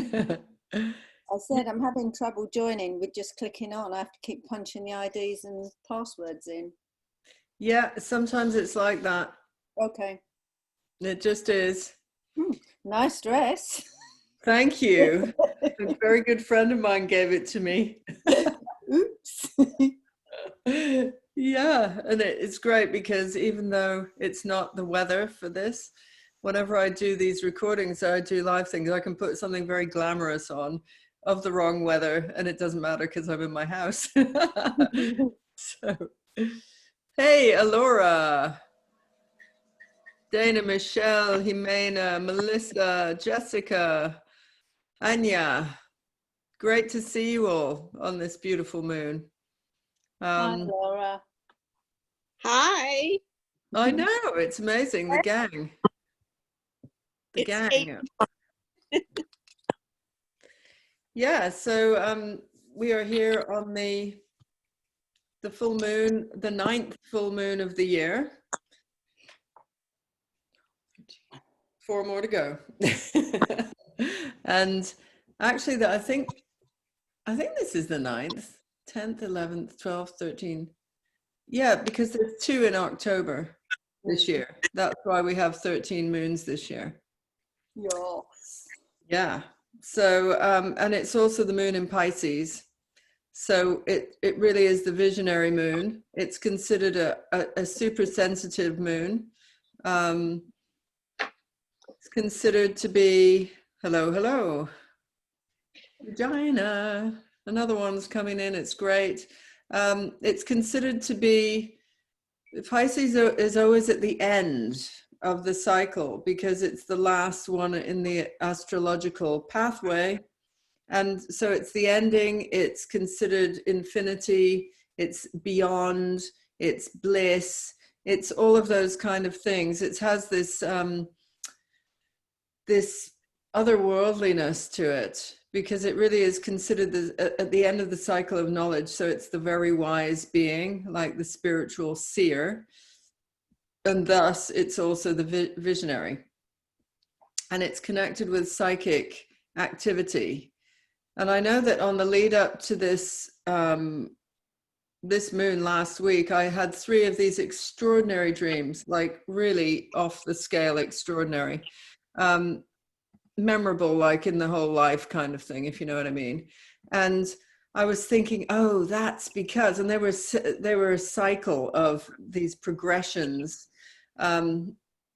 I said I'm having trouble joining with just clicking on. I have to keep punching the IDs and passwords in. Yeah, sometimes it's like that. Okay. It just is. Nice dress. Thank you. A very good friend of mine gave it to me. Oops. Yeah, and it's great because even though it's not the weather for this, whenever I do these recordings, I do live things, I can put something very glamorous on of the wrong weather and it doesn't matter because I'm in my house. So, hey, Alora, Dana, Michelle, Jimena, Melissa, Jessica, Anya. Great to see you all on this beautiful moon. Hi, Laura. Hi. I know, it's amazing, the gang. The It's gang. Yeah, so we are here on the full moon, the 9th full moon of the year. 4 more to go. And actually, I think this is the 9th, 10th, 11th, 12th, 13th. Yeah, because there's 2 in October this year. That's why we have 13 moons this year. Yes. Yeah. So, and it's also the moon in Pisces. So it really is the visionary moon. It's considered a super sensitive moon. It's considered to be, hello, Regina. Another one's coming in. It's great. It's considered to be, Pisces is always at the end of the cycle because it's the last one in the astrological pathway. And so it's the ending, it's considered infinity, it's beyond, it's bliss, it's all of those kind of things. It has this this otherworldliness to it because it really is considered at the end of the cycle of knowledge. So it's the very wise being, like the spiritual seer, and thus it's also the visionary. And it's connected with psychic activity. And I know that on the lead up to this this moon last week, I had 3 of these extraordinary dreams, like really off the scale extraordinary, memorable, like in the whole life kind of thing, if you know what I mean. And I was thinking, oh, that's because, and there were a cycle of these progressions. And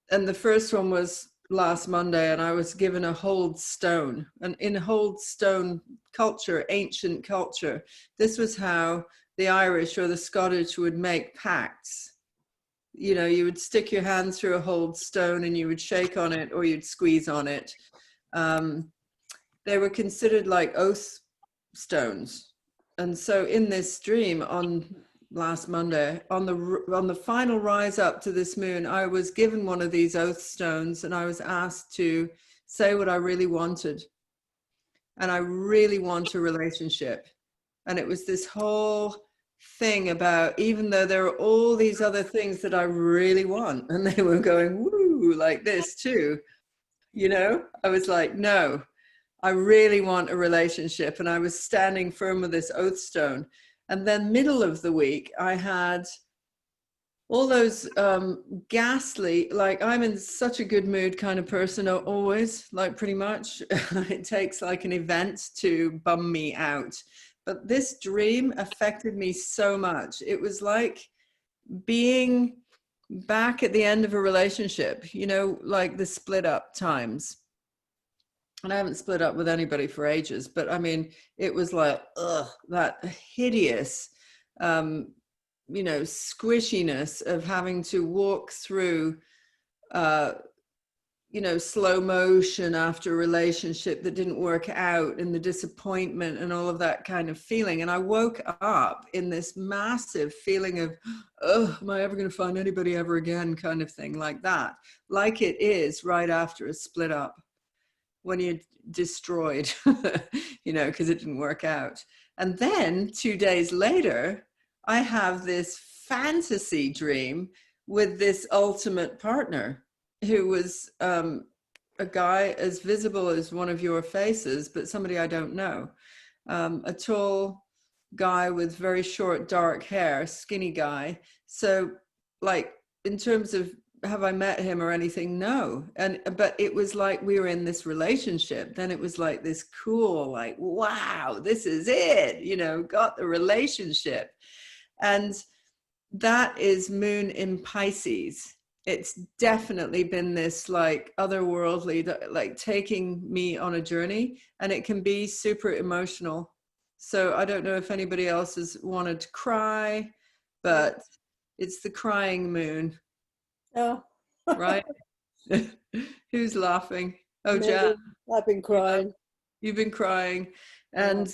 the first one was last Monday, and I was given a hold stone. And in hold stone culture, ancient culture, this was how the Irish or the Scottish would make pacts. You know, you would stick your hand through a hold stone and you would shake on it or you'd squeeze on it. They were considered like oath stones. And so in this dream on last Monday, on the final rise up to this moon, I was given one of these oath stones and I was asked to say what I really wanted. And I really want a relationship. And it was this whole thing about, even though there are all these other things that I really want, and they were going, woo, like this too, you know, I was like, no, I really want a relationship. And I was standing firm with this oath stone. And then middle of the week, I had all those ghastly, like I'm in such a good mood kind of person always, like pretty much. It takes like an event to bum me out. But this dream affected me so much. It was like being back at the end of a relationship, you know, like the split up times. And I haven't split up with anybody for ages, but I mean, it was like, ugh, that hideous, you know, squishiness of having to walk through, you know, slow motion after a relationship that didn't work out, and the disappointment and all of that kind of feeling. And I woke up in this massive feeling of, oh, am I ever going to find anybody ever again kind of thing, like that, like it is right after a split up when you're destroyed, you know, because it didn't work out. And then 2 days later, I have this fantasy dream with this ultimate partner who was a guy as visible as one of your faces, but somebody I don't know. A tall guy with very short, dark hair, skinny guy. So like in terms of have I met him or anything? No. But it was like we were in this relationship. Then it was like this cool, like, wow, this is it, you know, got the relationship. And that is Moon in Pisces. It's definitely been this like otherworldly, like taking me on a journey, and it can be super emotional. So I don't know if anybody else has wanted to cry, but it's the crying moon. Oh, Right? Who's laughing? Oh, Me, Jan, I've been crying. you've been crying. And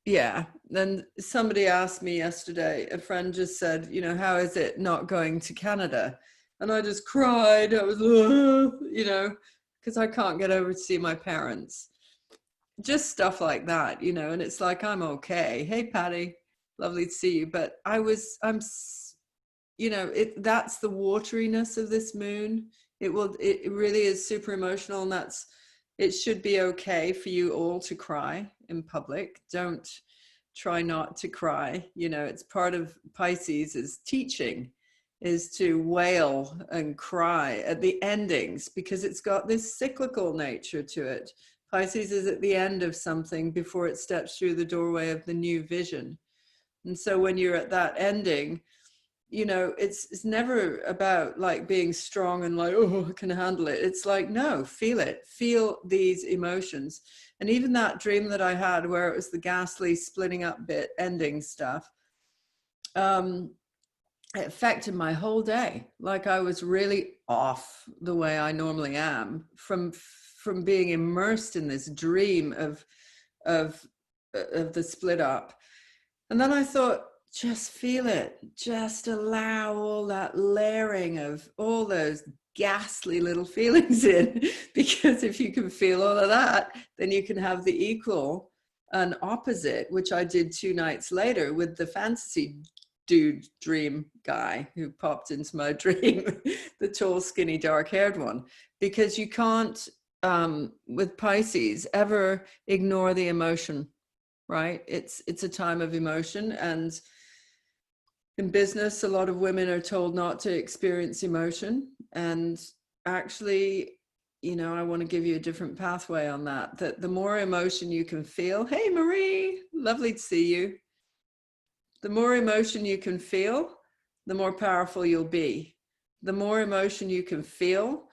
yeah, then somebody asked me yesterday, a friend just said, you know, how is it not going to Canada? And I just cried. I was, you know, because I can't get over to see my parents. Just stuff like that, you know, and it's like, I'm okay. Hey, Patty, lovely to see you. But you know, that's the wateriness of this moon. It really is super emotional, and it should be okay for you all to cry in public. Don't try not to cry. You know, it's part of Pisces is teaching, is to wail and cry at the endings, because it's got this cyclical nature to it. Pisces is at the end of something before it steps through the doorway of the new vision. And so when you're at that ending, you know, it's never about like being strong and like, oh, I can handle it. It's like, no, feel it, feel these emotions. And even that dream that I had where it was the ghastly splitting up bit ending stuff, it affected my whole day. Like I was really off the way I normally am from being immersed in this dream of the split up. And then I thought, just feel it, just allow all that layering of all those ghastly little feelings in, because if you can feel all of that, then you can have the equal and opposite, which I did 2 nights later with the fantasy dude dream guy who popped into my dream, the tall, skinny, dark-haired one, because you can't, with Pisces, ever ignore the emotion, right? It's a time of emotion, and in business, a lot of women are told not to experience emotion. And actually, you know, I want to give you a different pathway on that, that the more emotion you can feel, hey, Marie, lovely to see you. The more emotion you can feel, the more powerful you'll be. The more emotion you can feel,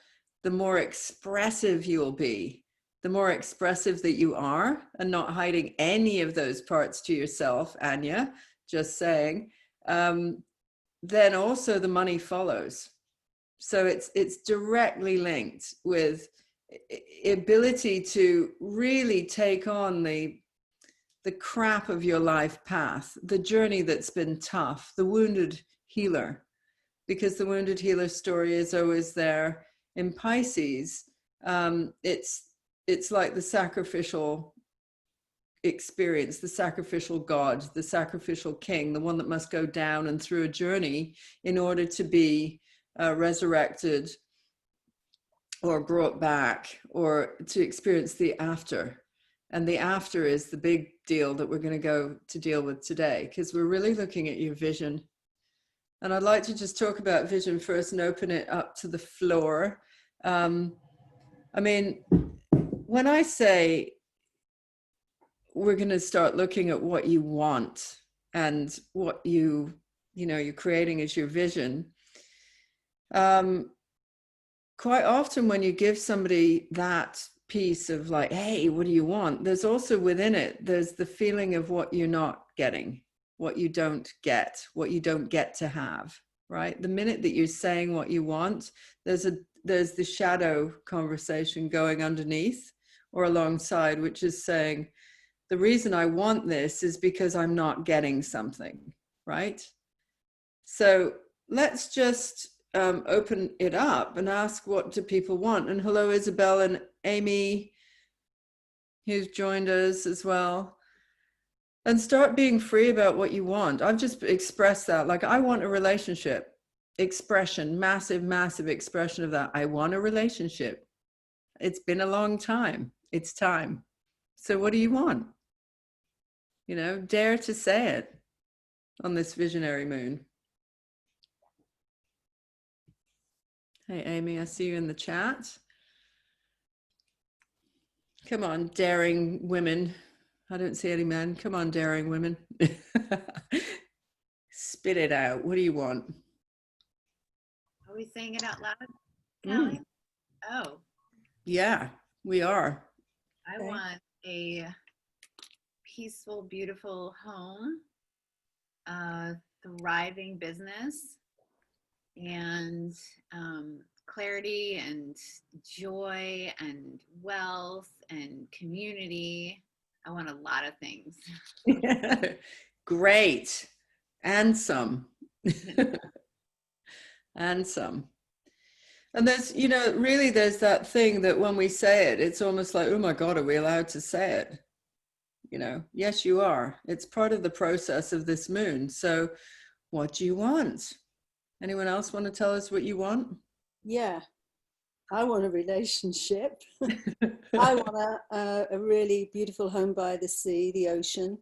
the more expressive you'll be. The more expressive that you are, and not hiding any of those parts to yourself, Anya, just saying, then also the money follows. So it's directly linked with ability to really take on the crap of your life path, the journey that's been tough, the wounded healer, because the wounded healer story is always there in Pisces. It's like the sacrificial experience, the sacrificial God, the sacrificial king, the one that must go down and through a journey in order to be resurrected or brought back, or to experience the after. And the after is the big deal that we're going to go to deal with today, because we're really looking at your vision. And I'd like to just talk about vision first and open it up to the floor. I mean, when I say we're going to start looking at what you want and what you know, you're creating as your vision, quite often when you give somebody that piece of like, hey, what do you want? There's also within it, there's the feeling of what you're not getting, what you don't get, what you don't get to have, right? The minute that you're saying what you want, there's the shadow conversation going underneath or alongside, which is saying, the reason I want this is because I'm not getting something, right? So let's just open it up and ask, what do people want? And hello, Isabel and Amy, who's joined us as well. And start being free about what you want. I've just expressed that, like, I want a relationship. Expression, massive, massive expression of that. I want a relationship. It's been a long time. It's time. So what do you want? You know, dare to say it on this visionary moon. Hey, Amy, I see you in the chat. Come on, daring women. I don't see any men. Come on, daring women. Spit it out. What do you want? Are we saying it out loud, Mm. Callie? Oh, Yeah, we are. I Okay. want a peaceful, beautiful home, a thriving business, and clarity and joy and wealth and community. I want a lot of things. Great. And some. And some. And there's, you know, really there's that thing that when we say it, it's almost like, oh my God, are we allowed to say it? You know, yes, you are. It's part of the process of this moon. So what do you want? Anyone else want to tell us what you want? Yeah, I want a relationship. I want a really beautiful home by the sea, the ocean.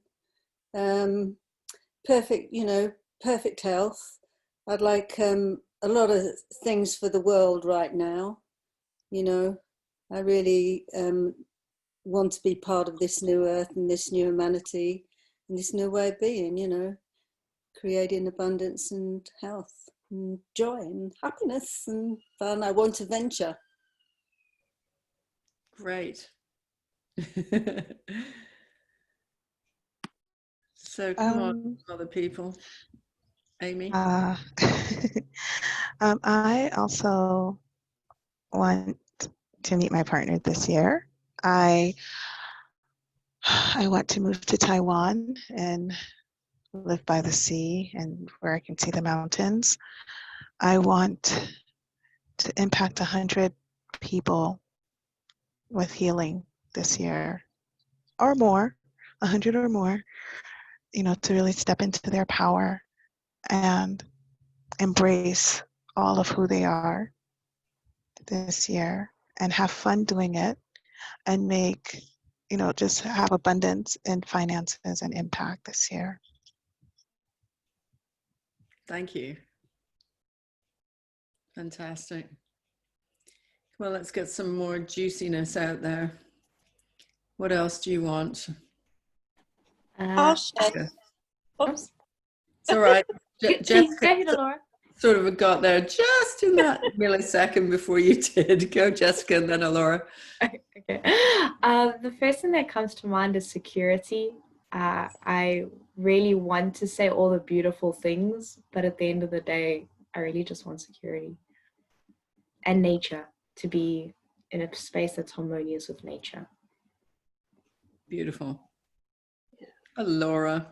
Perfect, you know, perfect health. I'd like a lot of things for the world right now. You know, I really want to be part of this new earth and this new humanity and this new way of being, you know, creating abundance and health and joy and happiness and fun. I want to venture. Great. So come on, other people. Amy? I also want to meet my partner this year. I want to move to Taiwan and live by the sea and where I can see the mountains. I want to impact 100 people with healing this year, or more, 100 or more, you know, to really step into their power and embrace all of who they are this year and have fun doing it and make, you know, just have abundance in finances and impact this year. Thank you. Fantastic. Well, let's get some more juiciness out there. What else do you want? I'll share. Jessica? Oops. It's all right. Please go ahead, Laura. Sort of got there just in that millisecond before you did. Go, Jessica, and then Alora. Okay. The first thing that comes to mind is security. I really want to say all the beautiful things, but at the end of the day, I really just want security and nature, to be in a space that's harmonious with nature. Beautiful. Alora.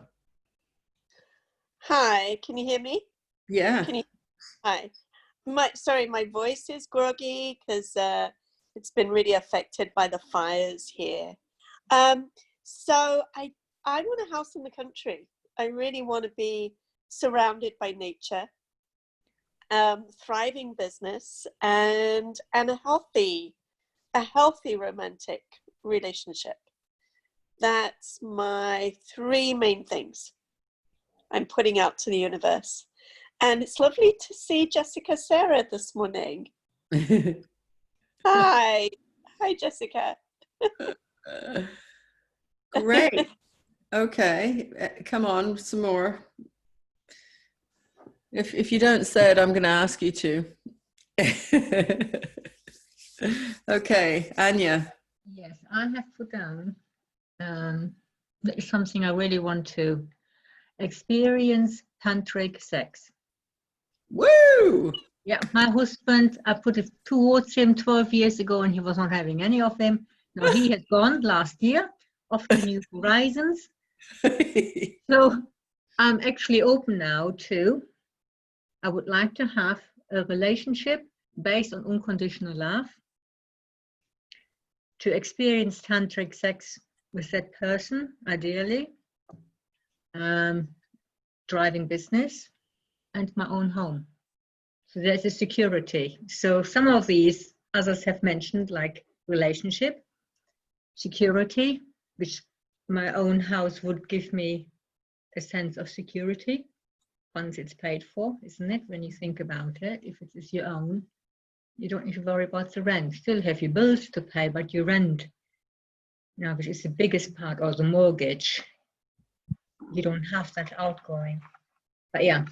Hi, can you hear me? Yeah. Hi. Sorry, my voice is groggy because it's been really affected by the fires here. So I want a house in the country. I really want to be surrounded by nature, thriving business, and a healthy romantic relationship. That's my three main things I'm putting out to the universe. And it's lovely to see Jessica Sarah this morning. Hi, Jessica. Great. Okay, come on, some more. If you don't say it, I'm going to ask you to. Okay, Anya. Yes, I have put down that is something I really want to experience: tantric sex. Woo! Yeah, my husband, I put it towards him 12 years ago and he was not having any of them. Now he has gone last year off to new horizons. So I'm actually open now to, I would like to have a relationship based on unconditional love, to experience tantric sex with that person, ideally, driving business, and my own home. So there's a security. So some of these others have mentioned, like relationship, security, which my own house would give me a sense of security once it's paid for, isn't it? When you think about it, if it is your own, you don't need to worry about the rent. Still have your bills to pay, but your rent, you know, which is the biggest part, or the mortgage, you don't have that outgoing. But yeah,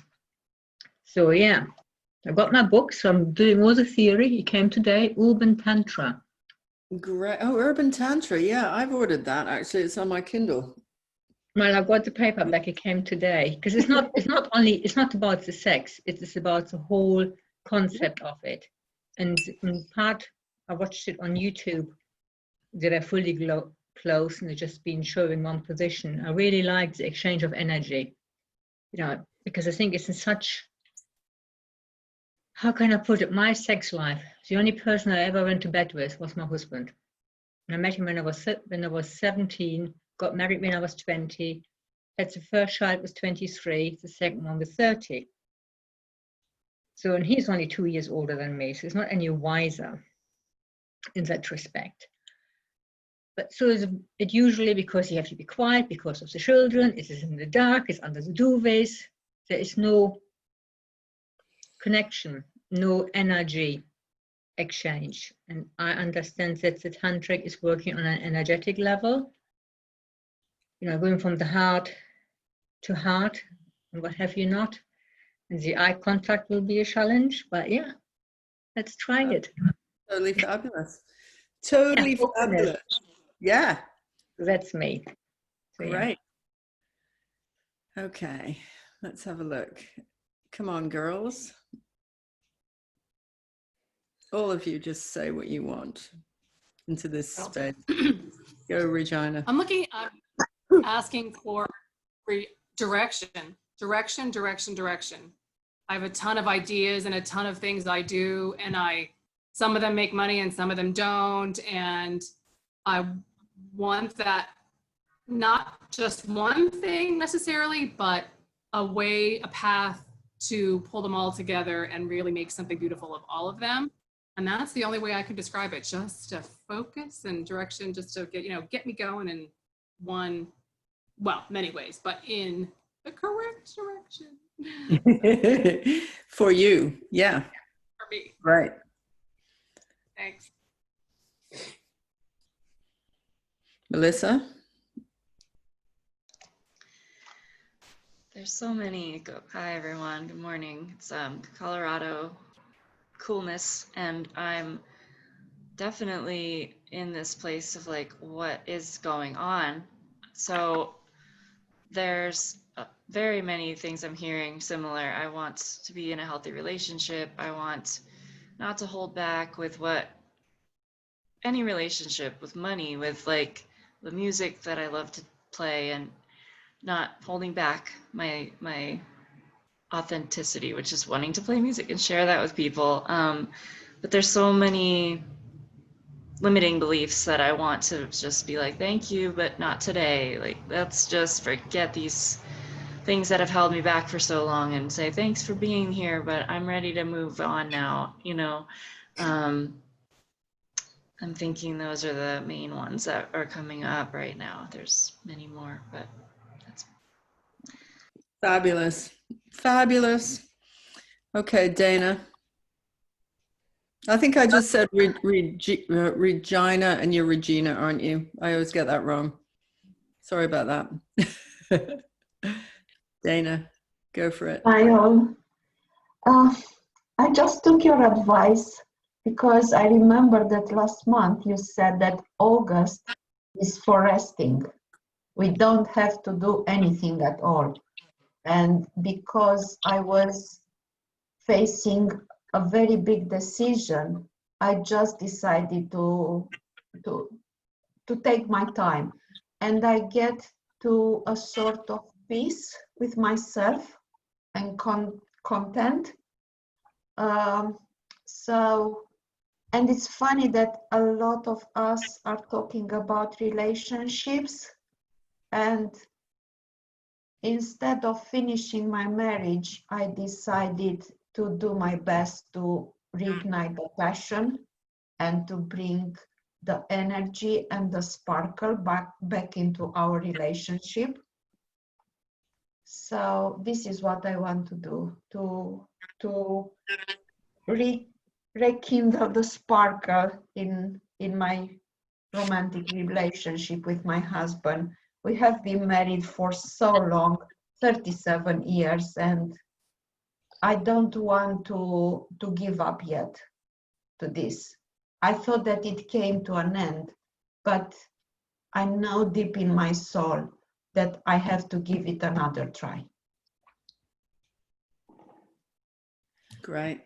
so yeah, I got my book, so I'm doing all the theory. It came today, Urban Tantra. Great. Oh, Urban Tantra. Yeah, I've ordered that actually. It's on my Kindle. Well, I got the paperback. It came today because it's not about the sex. It is about the whole concept of it. And in part, I watched it on YouTube. They're fully closed and they've just been showing one position. I really like the exchange of energy, you know, because I think it's in such. How can I put it? My sex life. The only person I ever went to bed with was my husband. And I met him when I was 17. Got married when I was 20. Had the first child was 23. The second one was 30. So, and he's only 2 years older than me, so he's not any wiser in that respect. But so is it usually, because you have to be quiet because of the children. It is in the dark. It's under the duvets. There is no connection, no energy exchange. And I understand that the tantric is working on an energetic level, you know, going from the heart to heart and what have you not. And the eye contact will be a challenge, but yeah, let's try it. Totally fabulous. Totally Yeah, fabulous. Yeah. That's me. So, Great. Yeah. Okay, let's have a look. Come on, girls. All of you just say what you want into this space. Go, Regina. I'm asking for direction. I have a ton of ideas and a ton of things I do, and some of them make money and some of them don't. And I want that, not just one thing necessarily, but a path to pull them all together and really make something beautiful of all of them. And that's the only way I can describe it, just to focus and direction, just to get me going in many ways, but in the correct direction. For you, yeah. For me. Right. Thanks. Melissa? There's so many. Hi, everyone. Good morning. It's Colorado coolness, and I'm definitely in this place of like, what is going on? So there's very many things I'm hearing similar. I want to be in a healthy relationship. I want not to hold back with any relationship, with money, with like the music that I love to play, and not holding back my authenticity, which is wanting to play music and share that with people. But there's so many limiting beliefs that I want to just be like, thank you, but not today. Like, let's just forget these things that have held me back for so long and say, thanks for being here, but I'm ready to move on now, you know. I'm thinking those are the main ones that are coming up right now. There's many more, but that's Fabulous. Fabulous. Okay, Dana. I think I just said Regina, and you're Regina, aren't you? I always get that wrong. Sorry about that. Dana, go for it. Hi all. I just took your advice because I remember that last month you said that August is for resting. We don't have to do anything at all. And because I was facing a very big decision, I just decided to take my time. And I get to a sort of peace with myself and content. And it's funny that a lot of us are talking about relationships, and instead of finishing my marriage, I decided to do my best to reignite the passion and to bring the energy and the sparkle back into our relationship. So this is what I want to do, to rekindle the sparkle in my romantic relationship with my husband. We have been married for so long, 37 years, and I don't want to give up yet to this. I thought that it came to an end, but I know deep in my soul that I have to give it another try. Great.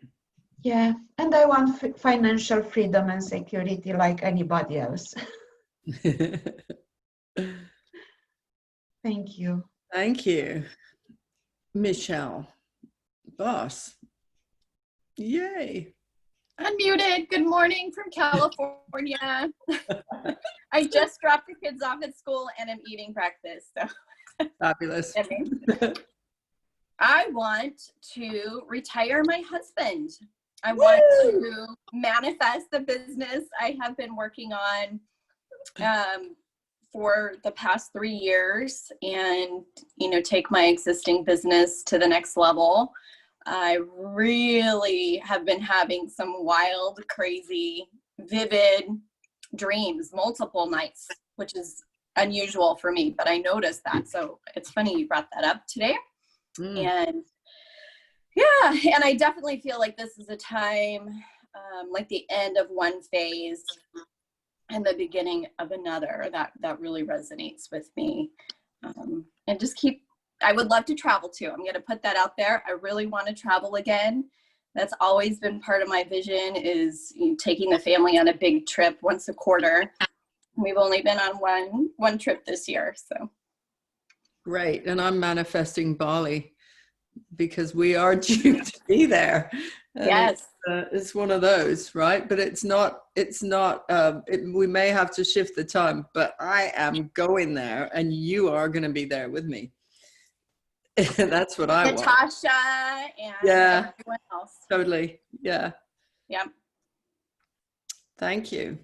Yeah, and I want financial freedom and security like anybody else. Thank you. Thank you. Michelle, boss. Yay. Unmuted. Good morning from California. I just dropped the kids off at school and I'm eating breakfast. So Fabulous. I want to retire my husband. I want to manifest the business I have been working on for the past 3 years and, you know, take my existing business to the next level. I really have been having some wild, crazy, vivid dreams, multiple nights, which is unusual for me, but I noticed that. So it's funny you brought that up today. And yeah, and I definitely feel like this is a time, like the end of one phase and the beginning of another that really resonates with me. And just I would love to travel too. I'm going to put that out there. I really want to travel again. That's always been part of my vision, is taking the family on a big trip once a quarter. We've only been on one trip this year. So great. And I'm manifesting Bali because we are due to be there. And yes. It's one of those, right? But we may have to shift the time, but I am going there and you are going to be there with me. That's what I want. Natasha and everyone else. Totally. Yeah. Yeah. Thank you.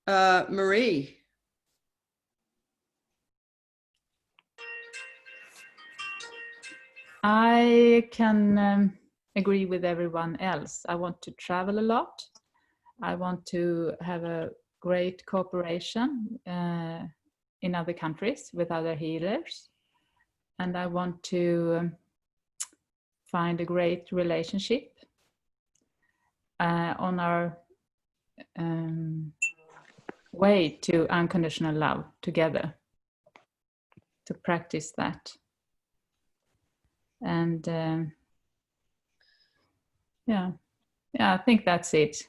Marie. I can agree with everyone else. I want to travel a lot. I want to have a great cooperation in other countries with other healers. And I want to find a great relationship on our way to unconditional love together, to practice that. And yeah, I think that's it.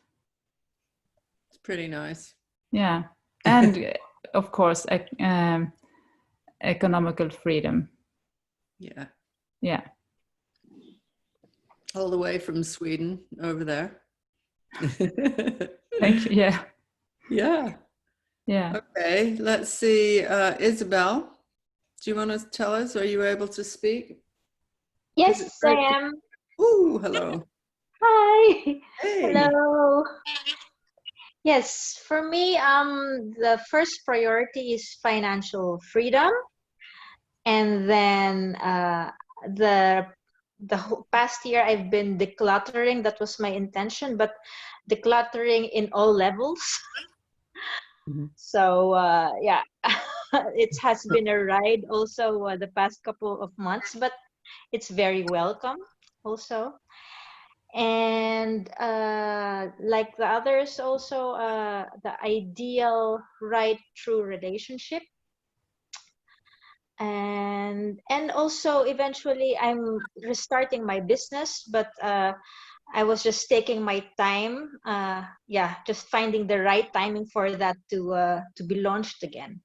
It's pretty nice. Yeah, and of course, economical freedom. Yeah. Yeah. All the way from Sweden over there. Thank you. Yeah. Yeah. Yeah. Okay, let's see. Isabel, do you want to tell us? Are you able to speak? Yes, I am. Ooh, hello. Hi. Hey. Hello. Yes, for me, the first priority is financial freedom, and then the whole past year I've been decluttering. That was my intention, but decluttering in all levels. So yeah, it has been a ride also the past couple of months, but it's very welcome also. And like the others also, the ideal right true relationship, and also eventually I'm restarting my business, but I was just taking my time, just finding the right timing for that to be launched again.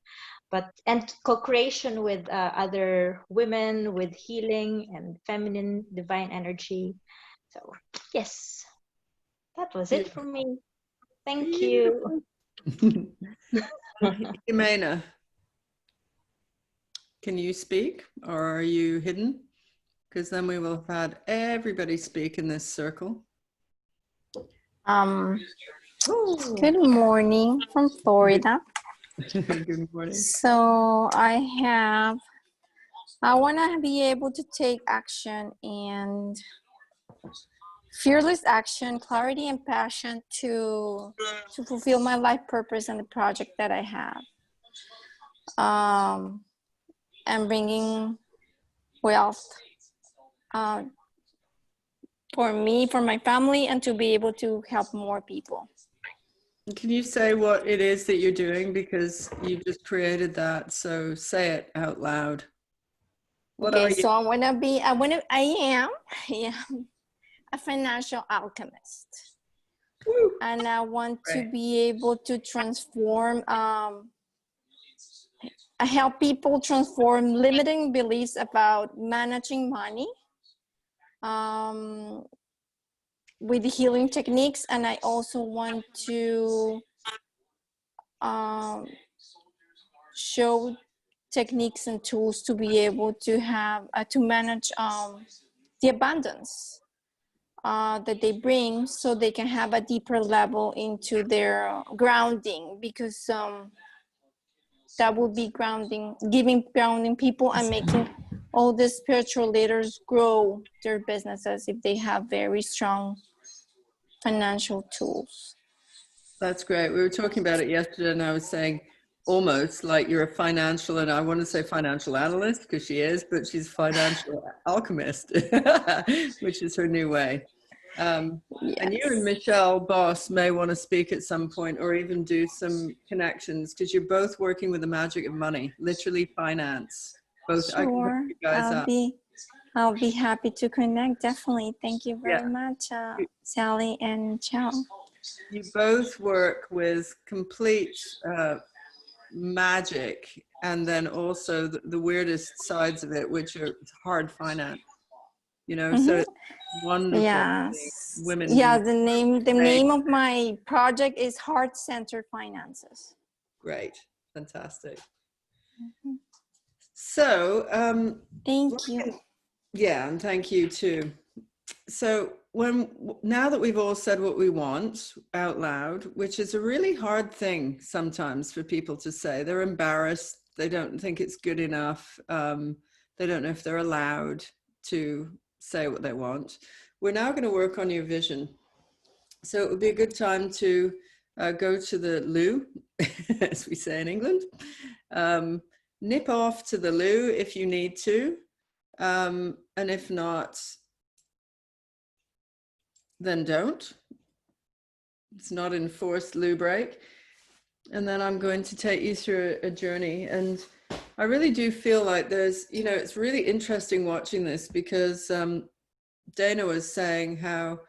And co-creation with other women with healing and feminine divine energy. So yes, that was it for me. Thank you. Jimena, can you speak, or are you hidden? Because then we will have had everybody speak in this circle. Oh. Good morning from Florida. Good morning. So I want to be able to take action and fearless action, clarity and passion to fulfill my life purpose and the project that I have. And bringing wealth for me, for my family, and to be able to help more people. Can you say what it is that you're doing? Because you just created that, so say it out loud. What Okay, are you? so I am a financial alchemist. Woo. And I want to Right. be able to transform, I help people transform limiting beliefs about managing money with healing techniques. And I also want to show techniques and tools to be able to have, to manage the abundance that they bring, so they can have a deeper level into their grounding, because that will be grounding people and making all the spiritual leaders grow their businesses if they have very strong financial tools. That's great. We were talking about it yesterday, and I was saying almost like you're a financial, and I want to say financial analyst because she is, but she's financial alchemist, which is her new way. Yes. And you and Michelle Boss may want to speak at some point, or even do some connections, because you're both working with the magic of money, literally finance. Both. Sure. I can hook you guys up. I'll be happy to connect. Definitely. Thank you very Yeah. much, Sally and Chow. You both work with complete magic, and then also the weirdest sides of it, which are hard finance. You know, so it's wonderful. Yes. Women. Yeah, the name of my project is Heart Center Finances. Great. Fantastic. So thank you. Yeah, and thank you too. So now that we've all said what we want out loud, which is a really hard thing sometimes for people to say, they're embarrassed, they don't think it's good enough, they don't know if they're allowed to say what they want. We're now going to work on your vision. So it would be a good time to go to the loo, as we say in England. Nip off to the loo if you need to. And if not, then don't. It's not enforced loo break. And then I'm going to take you through a journey. And I really do feel like there's, you know, it's really interesting watching this, because Dana was saying how,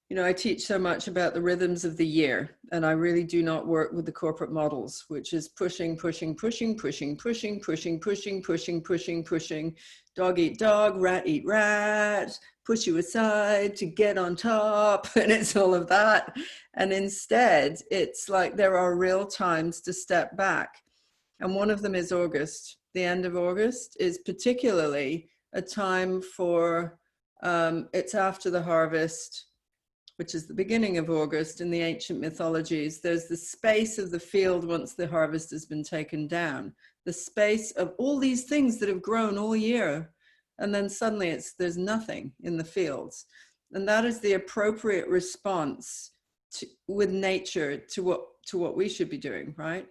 you know, I teach so much about the rhythms of the year, and I really do not work with the corporate models, which is pushing, pushing, pushing, pushing, pushing, pushing, pushing, pushing, pushing, pushing, dog eat dog, rat eat rat, push you aside to get on top, and it's all of that. And instead, it's like there are real times to step back. And one of them is August. The end of August is particularly a time for, it's after the harvest, which is the beginning of August. In the ancient mythologies, there's the space of the field once the harvest has been taken down, the space of all these things that have grown all year, and then suddenly there's nothing in the fields. And that is the appropriate response with nature to what we should be doing, right?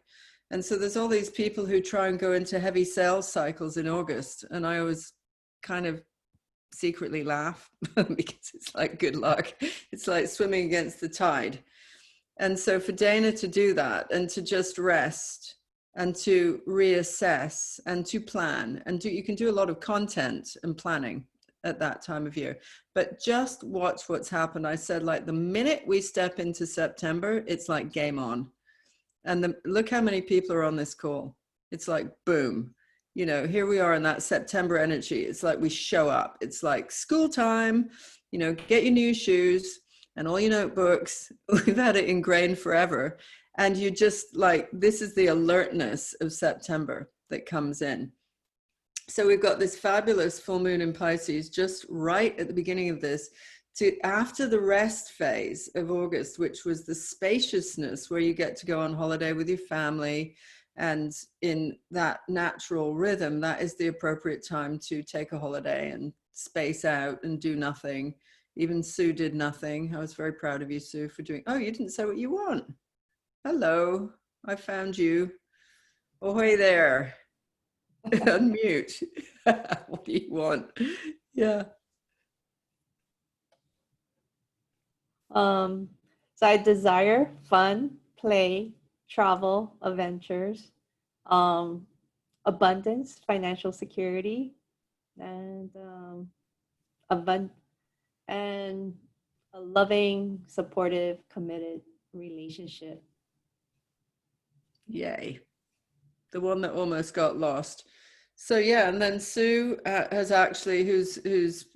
And so there's all these people who try and go into heavy sales cycles in August, and I always kind of secretly laugh because it's like, good luck. It's like swimming against the tide. And so for Dana to do that and to just rest and to reassess and to plan and you can do a lot of content and planning at that time of year, but just watch what's happened. I said, like, the minute we step into September, it's like game on. And look how many people are on this call. It's like, boom. You know, here we are in that September energy. It's like we show up. It's like school time, you know, get your new shoes and all your notebooks. We've had it ingrained forever. And you just like, this is the alertness of September that comes in. So we've got this fabulous full moon in Pisces just right at the beginning of this to after the rest phase of August, which was the spaciousness where you get to go on holiday with your family and in that natural rhythm, that is the appropriate time to take a holiday and space out and do nothing. Even Sue did nothing. I was very proud of you, Sue, for doing, oh, you didn't say what you want. Hello, I found you. Ahoy there. Unmute. What do you want? Yeah. So I desire fun, play, travel, adventures, abundance, financial security, and and a loving, supportive, committed relationship. Yay. The one that almost got lost. So yeah, and then Sue has actually, who's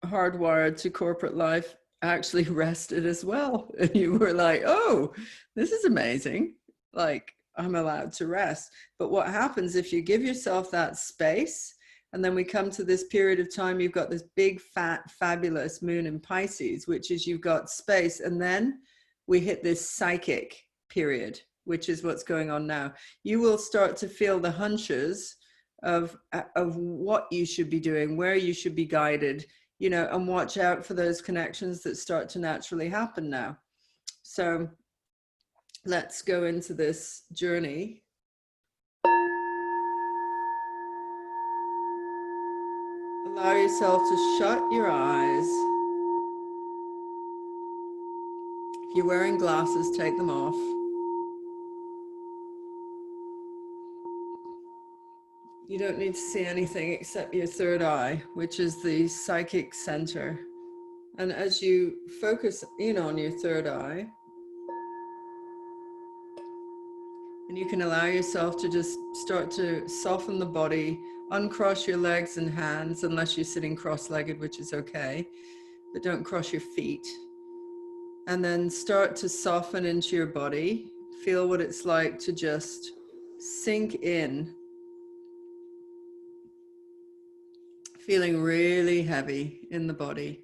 hardwired to corporate life, actually rested as well. And you were like, oh, this is amazing. Like, I'm allowed to rest. But what happens if you give yourself that space, and then we come to this period of time, you've got this big, fat, fabulous moon in Pisces, which is you've got space, and then we hit this psychic period, which is what's going on now. You will start to feel the hunches of what you should be doing, where you should be guided, you know, and watch out for those connections that start to naturally happen now. So let's go into this journey. Allow yourself to shut your eyes. If you're wearing glasses, take them off. You don't need to see anything except your third eye, which is the psychic center. And as you focus in on your third eye, and you can allow yourself to just start to soften the body, uncross your legs and hands, unless you're sitting cross-legged, which is okay, but don't cross your feet. And then start to soften into your body. Feel what it's like to just sink in. Feeling really heavy in the body.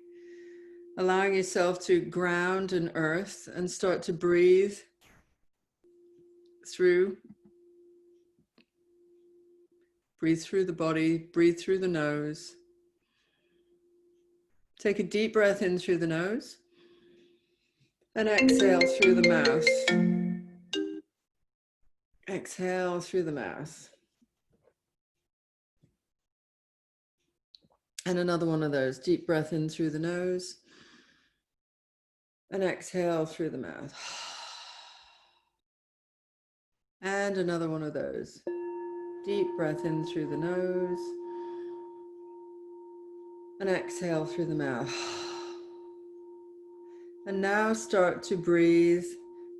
Allowing yourself to ground and earth and start to breathe through. Breathe through the body, breathe through the nose. Take a deep breath in through the nose and exhale through the mouth. Exhale through the mouth. And another one of those. Deep breath in through the nose and exhale through the mouth. And another one of those. Deep breath in through the nose and exhale through the mouth. And now start to breathe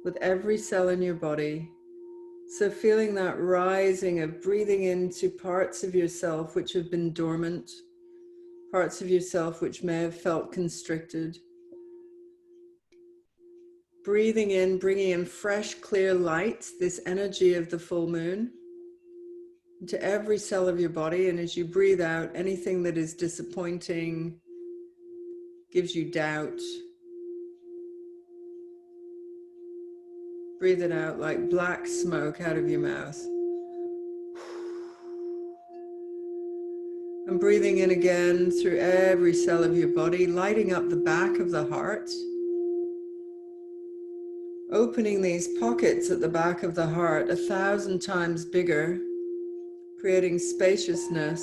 with every cell in your body. So feeling that rising of breathing into parts of yourself which have been dormant, parts of yourself which may have felt constricted. Breathing in, bringing in fresh, clear light, this energy of the full moon, into every cell of your body. And as you breathe out, anything that is disappointing, gives you doubt, breathe it out like black smoke out of your mouth. And breathing in again through every cell of your body, lighting up the back of the heart. Opening these pockets at the back of the heart 1,000 times bigger, creating spaciousness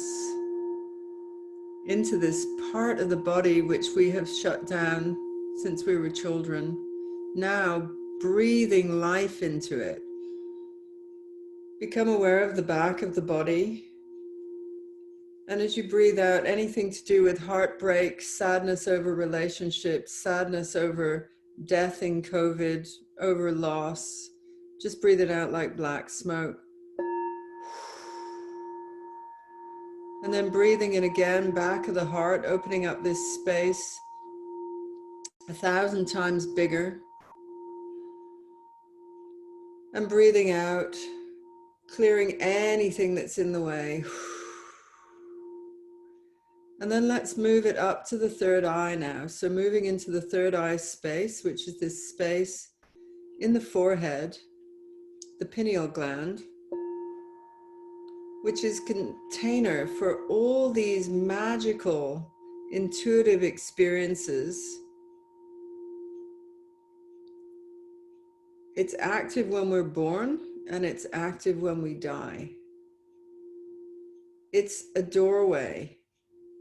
into this part of the body which we have shut down since we were children. Now breathing life into it. Become aware of the back of the body. And as you breathe out, anything to do with heartbreak, sadness over relationships, sadness over death in COVID, over loss, just breathe it out like black smoke. And then breathing in again, back of the heart, opening up this space 1,000 times bigger. And breathing out, clearing anything that's in the way. And then let's move it up to the third eye now. So moving into the third eye space, which is this space in the forehead, the pineal gland, which is container for all these magical, intuitive experiences. It's active when we're born and it's active when we die. It's a doorway.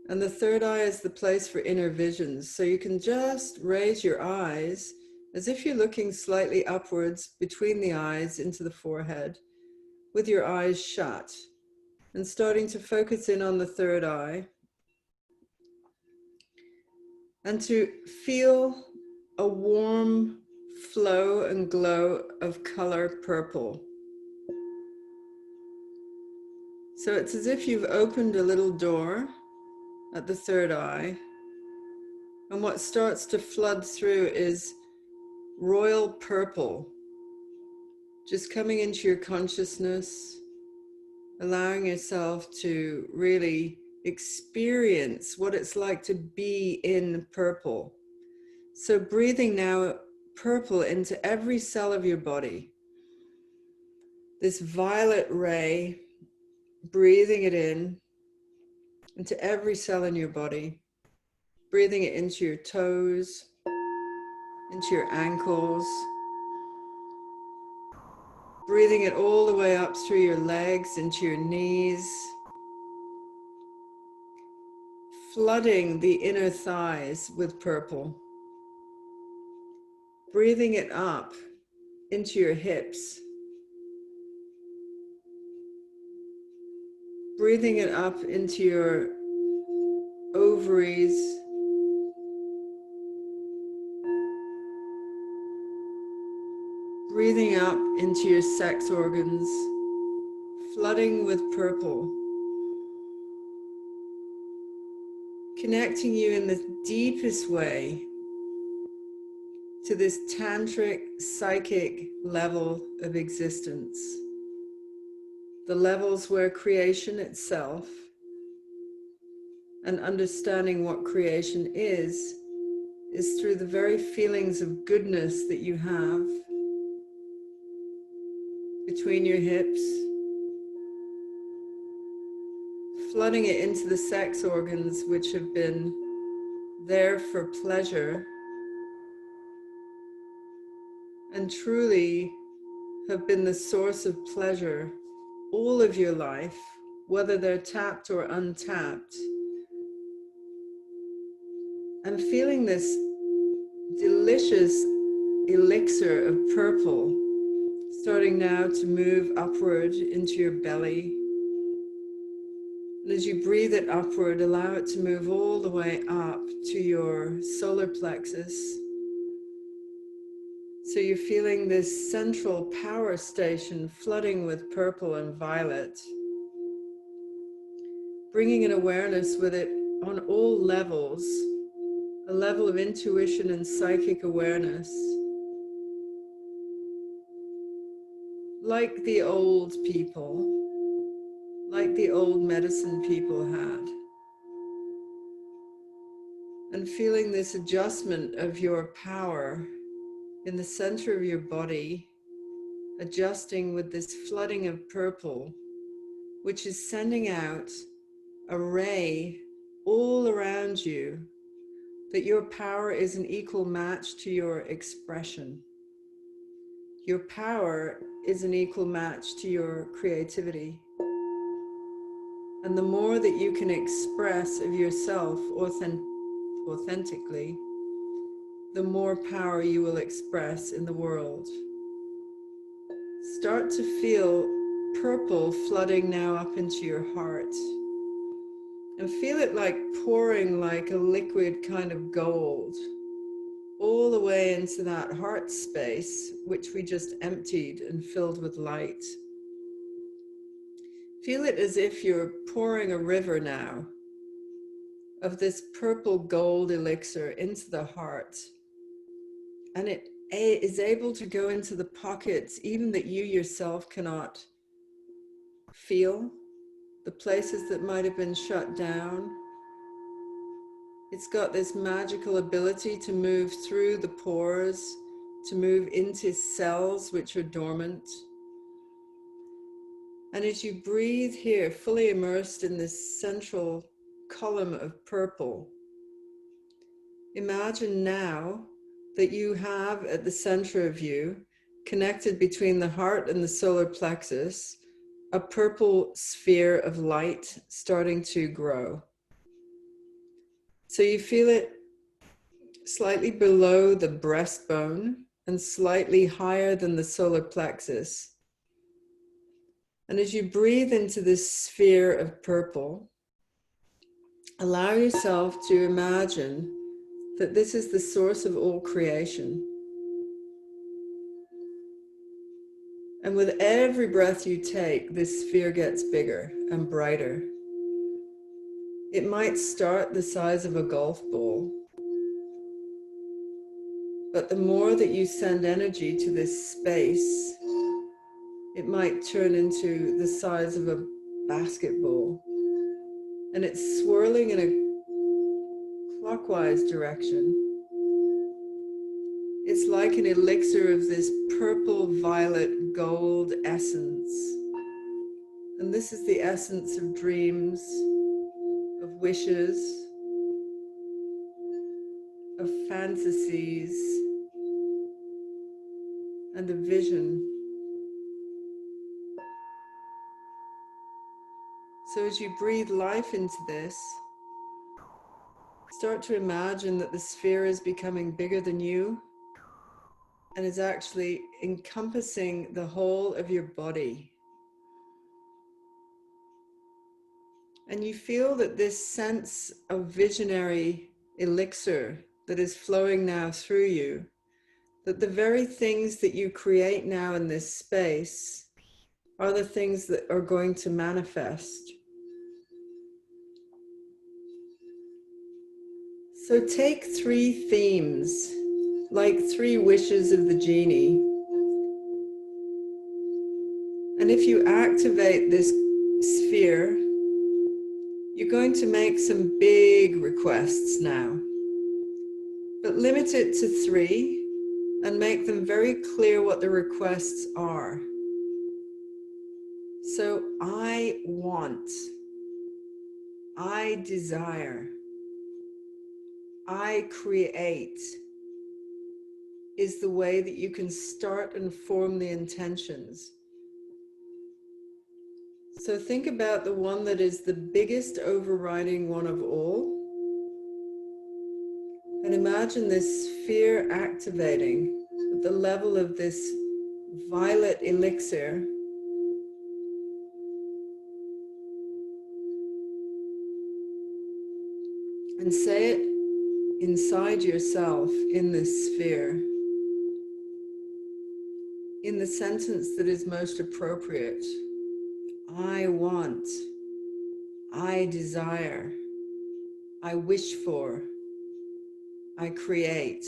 And the third eye is the place for inner visions. So you can just raise your eyes as if you're looking slightly upwards between the eyes into the forehead with your eyes shut and starting to focus in on the third eye and to feel a warm flow and glow of color purple. So it's as if you've opened a little door at the third eye, and what starts to flood through is royal purple, just coming into your consciousness, allowing yourself to really experience what it's like to be in purple. So breathing now purple into every cell of your body. This violet ray, breathing it in into every cell in your body, breathing it into your toes, into your ankles, breathing it all the way up through your legs, into your knees, flooding the inner thighs with purple, breathing it up into your hips, breathing it up into your ovaries, breathing up into your sex organs, flooding with purple, connecting you in the deepest way to this tantric psychic level of existence, the levels where creation itself and understanding what creation is through the very feelings of goodness that you have between your hips, flooding it into the sex organs which have been there for pleasure and truly have been the source of pleasure all of your life, whether they're tapped or untapped. And feeling this delicious elixir of purple starting now to move upward into your belly. And as you breathe it upward, allow it to move all the way up to your solar plexus. So you're feeling this central power station flooding with purple and violet, bringing an awareness with it on all levels, a level of intuition and psychic awareness, like the old people, like the old medicine people had. And feeling this adjustment of your power in the center of your body, adjusting with this flooding of purple, which is sending out a ray all around you, that your power is an equal match to your expression. Your power is an equal match to your creativity. And the more that you can express of yourself authentically, the more power you will express in the world. Start to feel purple flooding now up into your heart. And feel it like pouring like a liquid kind of gold all the way into that heart space, which we just emptied and filled with light. Feel it as if you're pouring a river now of this purple gold elixir into the heart. And it is able to go into the pockets even that you yourself cannot feel, the places that might have been shut down, It's got this magical ability to move through the pores, to move into cells which are dormant. And as you breathe here, fully immersed in this central column of purple, imagine now that you have at the center of you, connected between the heart and the solar plexus, a purple sphere of light starting to grow. So you feel it slightly below the breastbone and slightly higher than the solar plexus. And as you breathe into this sphere of purple, allow yourself to imagine that this is the source of all creation. And with every breath you take, this sphere gets bigger and brighter. It might start the size of a golf ball, but the more that you send energy to this space, it might turn into the size of a basketball. And it's swirling in a clockwise direction. It's like an elixir of this purple, violet, gold essence. And this is the essence of dreams, of wishes, of fantasies, and of vision. So as you breathe life into this, start to imagine that the sphere is becoming bigger than you and is actually encompassing the whole of your body. And you feel that this sense of visionary elixir that is flowing now through you, that the very things that you create now in this space are the things that are going to manifest. So take 3 themes, like 3 wishes of the genie. And if you activate this sphere, you're going to make some big requests now. But limit it to 3 and make them very clear what the requests are. So I want, I desire, I create is the way that you can start and form the intentions. So think about the one that is the biggest overriding one of all. And imagine this sphere activating at the level of this violet elixir. And say it inside yourself in this sphere, in the sentence that is most appropriate. I want, I desire, I wish for, I create.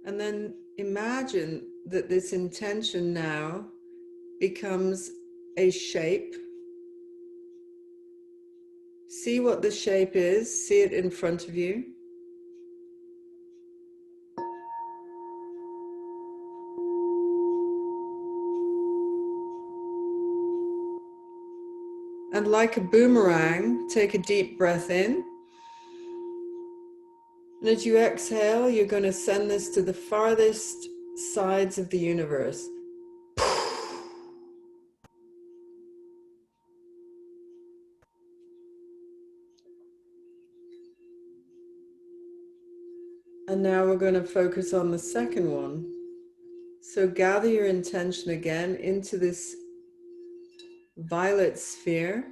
And then imagine that this intention now becomes a shape. See what the shape is, see it in front of you. And like a boomerang, take a deep breath in. And as you exhale, you're going to send this to the farthest sides of the universe. And now we're going to focus on the second one. So gather your intention again into this violet sphere,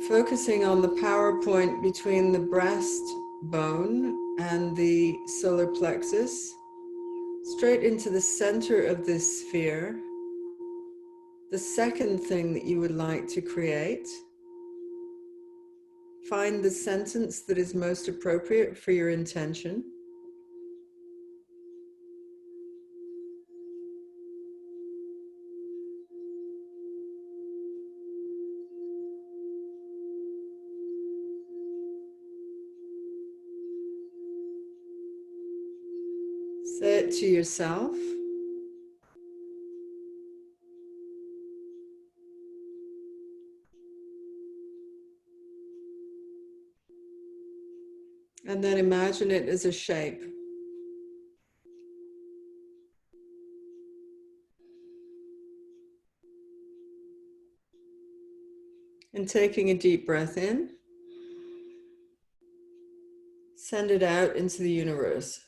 focusing on the power point between the breastbone and the solar plexus, straight into the center of this sphere. The second thing that you would like to create. Find the sentence that is most appropriate for your intention. Say it to yourself. And then imagine it as a shape. And taking a deep breath in, send it out into the universe.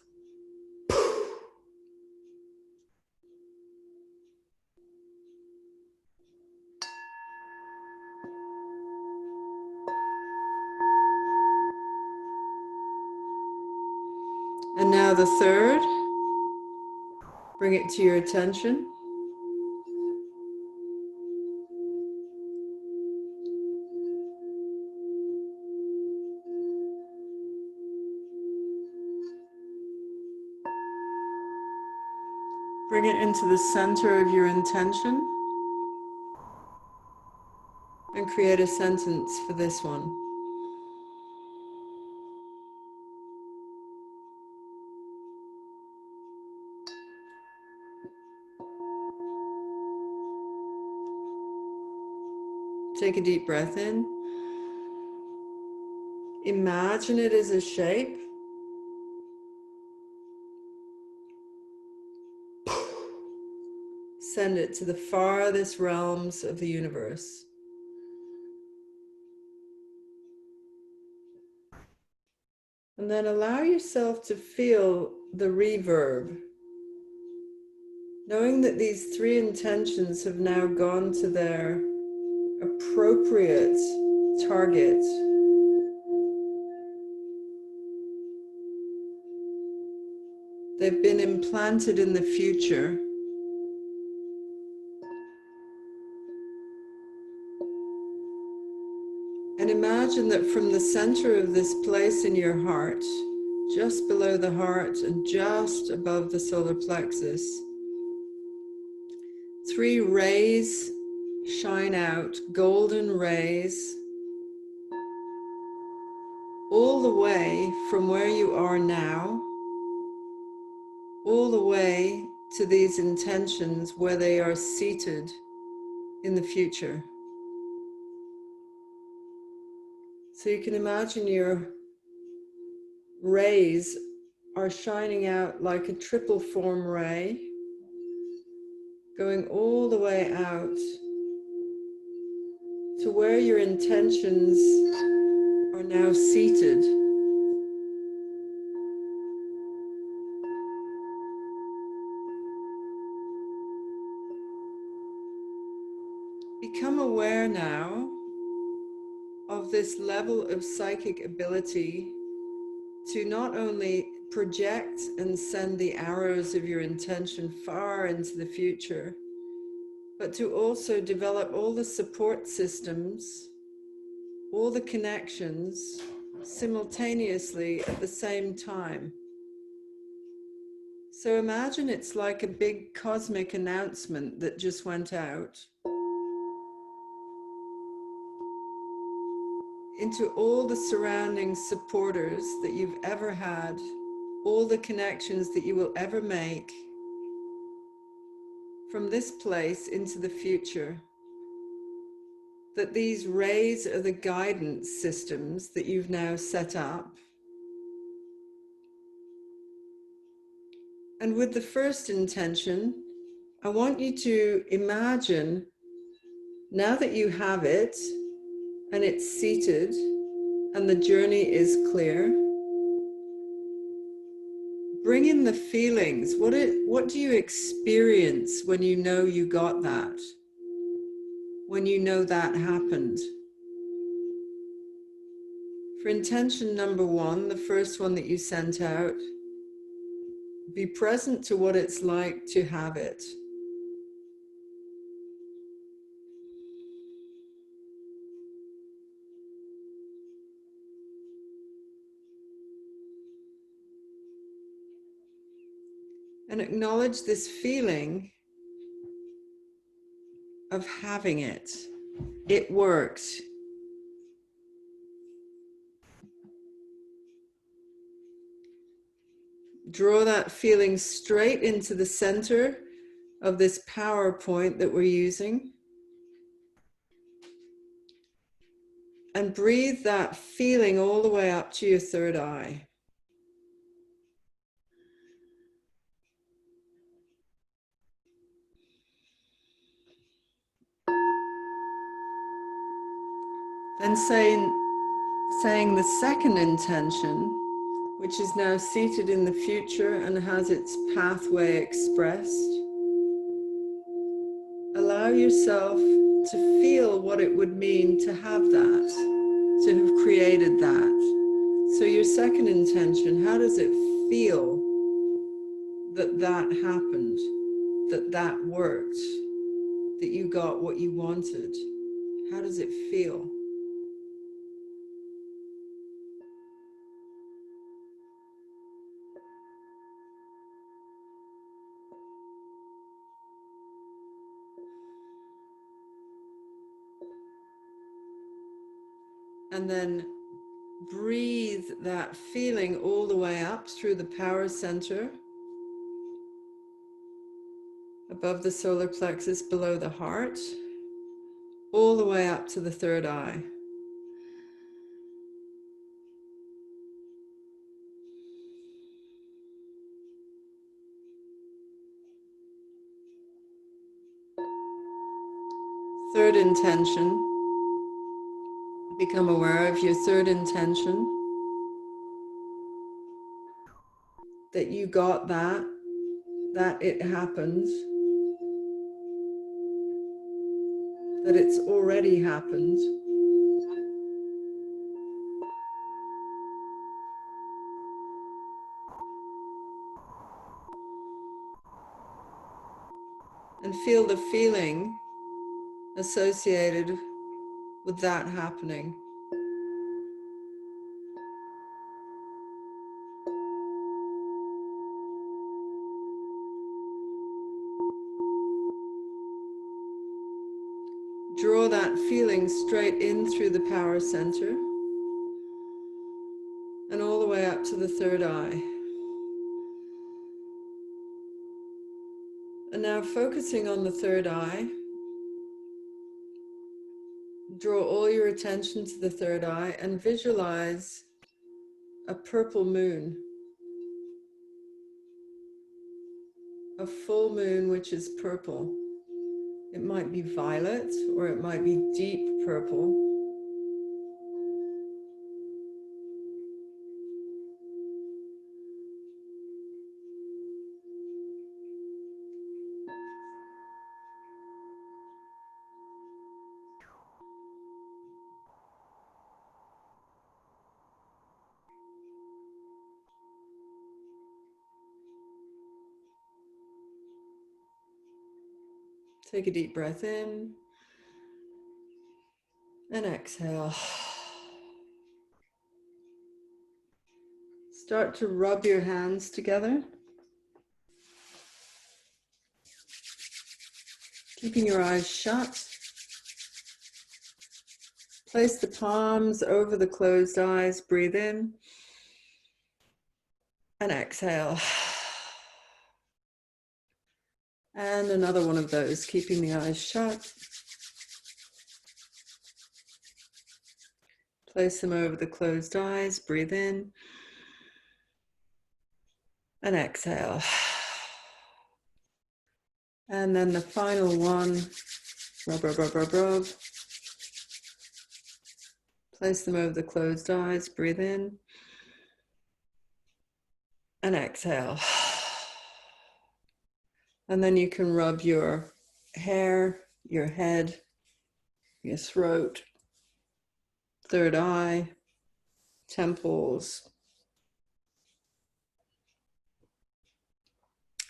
And now the third, bring it to your attention. Bring it into the center of your intention and create a sentence for this one. Take a deep breath in. Imagine it as a shape. Send it to the farthest realms of the universe. And then allow yourself to feel the reverb, knowing that these three intentions have now gone to their appropriate target. They've been implanted in the future. And imagine that from the center of this place in your heart, just below the heart and just above the solar plexus, three rays shine out, golden rays, all the way from where you are now, all the way to these intentions where they are seated in the future. So you can imagine your rays are shining out like a triple form ray, going all the way out to where your intentions are now seated. Become aware now of this level of psychic ability to not only project and send the arrows of your intention far into the future, but to also develop all the support systems, all the connections simultaneously at the same time. So imagine it's like a big cosmic announcement that just went out into all the surrounding supporters that you've ever had, all the connections that you will ever make from this place into the future. That these rays are the guidance systems that you've now set up. And with the first intention, I want you to imagine, now that you have it, and it's seated, and the journey is clear, bring in the feelings. What do you experience when you know you got that? When you know that happened? For intention number one, the first one that you sent out, be present to what it's like to have it. And acknowledge this feeling of having it. It worked. Draw that feeling straight into the center of this power point that we're using. And breathe that feeling all the way up to your third eye. Then saying the second intention, which is now seated in the future and has its pathway expressed. Allow yourself to feel what it would mean to have that, to have created that. So your second intention, how does it feel that that happened, that that worked, that you got what you wanted? How does it feel? And then breathe that feeling all the way up through the power center, above the solar plexus, below the heart, all the way up to the third eye. Third intention. Become aware of your third intention, that you got that it happened, that it's already happened. And feel the feeling associated with that happening. Draw that feeling straight in through the power center and all the way up to the third eye. And now focusing on the third eye, draw all your attention to the third eye and visualize a purple moon. A full moon which is purple. It might be violet or it might be deep purple. Take a deep breath in and exhale. Start to rub your hands together, keeping your eyes shut. Place the palms over the closed eyes, breathe in and exhale. And another one of those, keeping the eyes shut. Place them over the closed eyes, breathe in and exhale. And then the final one, rub, rub, rub, rub, rub. Place them over the closed eyes, breathe in and exhale. And then you can rub your hair, your head, your throat, third eye, temples,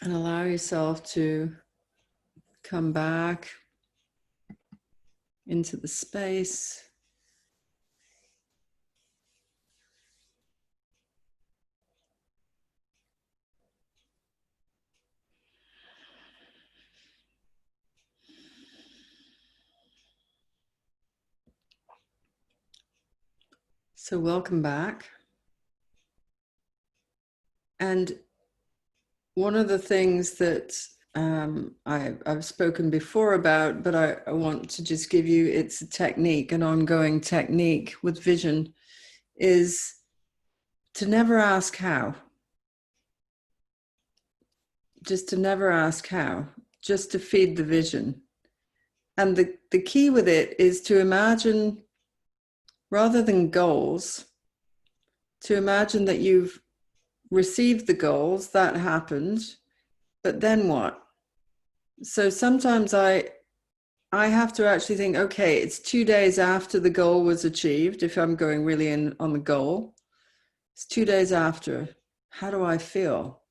and allow yourself to come back into the space. So welcome back. And one of the things that I've spoken before about, but I want to just give you, it's a technique, an ongoing technique with vision, is to never ask how. Just to never ask how, just to feed the vision. And the key with it is to imagine, rather than goals, to imagine that you've received the goals, that happened, but then what? So sometimes I have to actually think, okay, it's 2 days after the goal was achieved. If I'm going really in on the goal, it's 2 days after. How do I feel?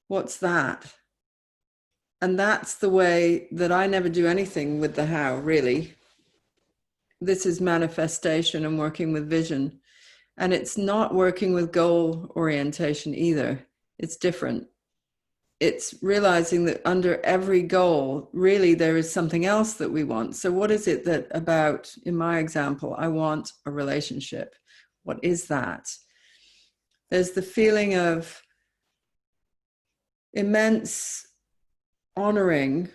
What's that? And that's the way that I never do anything with the how, really. This is manifestation and working with vision. And it's not working with goal orientation either. It's different. It's realizing that under every goal, really, there is something else that we want. So what is it that about, in my example, I want a relationship? What is that? There's the feeling of immense honoring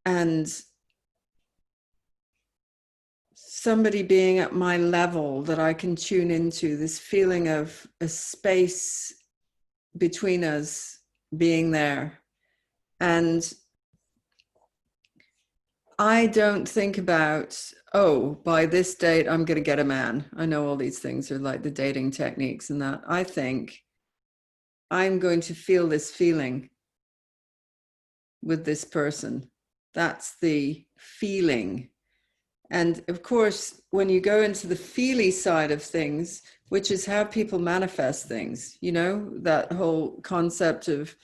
and somebody being at my level that I can tune into, this feeling of a space between us being there. And I don't think about, oh, by this date, I'm going to get a man. I know all these things are like the dating techniques and that. I think I'm going to feel this feeling with this person. That's the feeling. And of course, when you go into the feely side of things, which is how people manifest things, you know, that whole concept of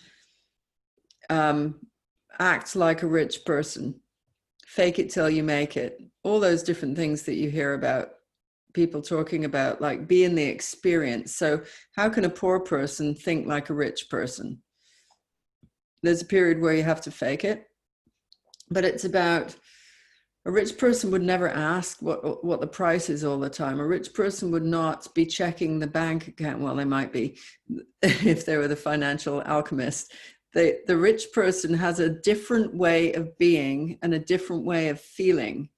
act like a rich person, fake it till you make it, all those different things that you hear about people talking about, like be in the experience. So how can a poor person think like a rich person? There's a period where you have to fake it, but it's about, a rich person would never ask what the price is all the time. A rich person would not be checking the bank account. Well, they might be if they were the financial alchemist. The rich person has a different way of being and a different way of feeling.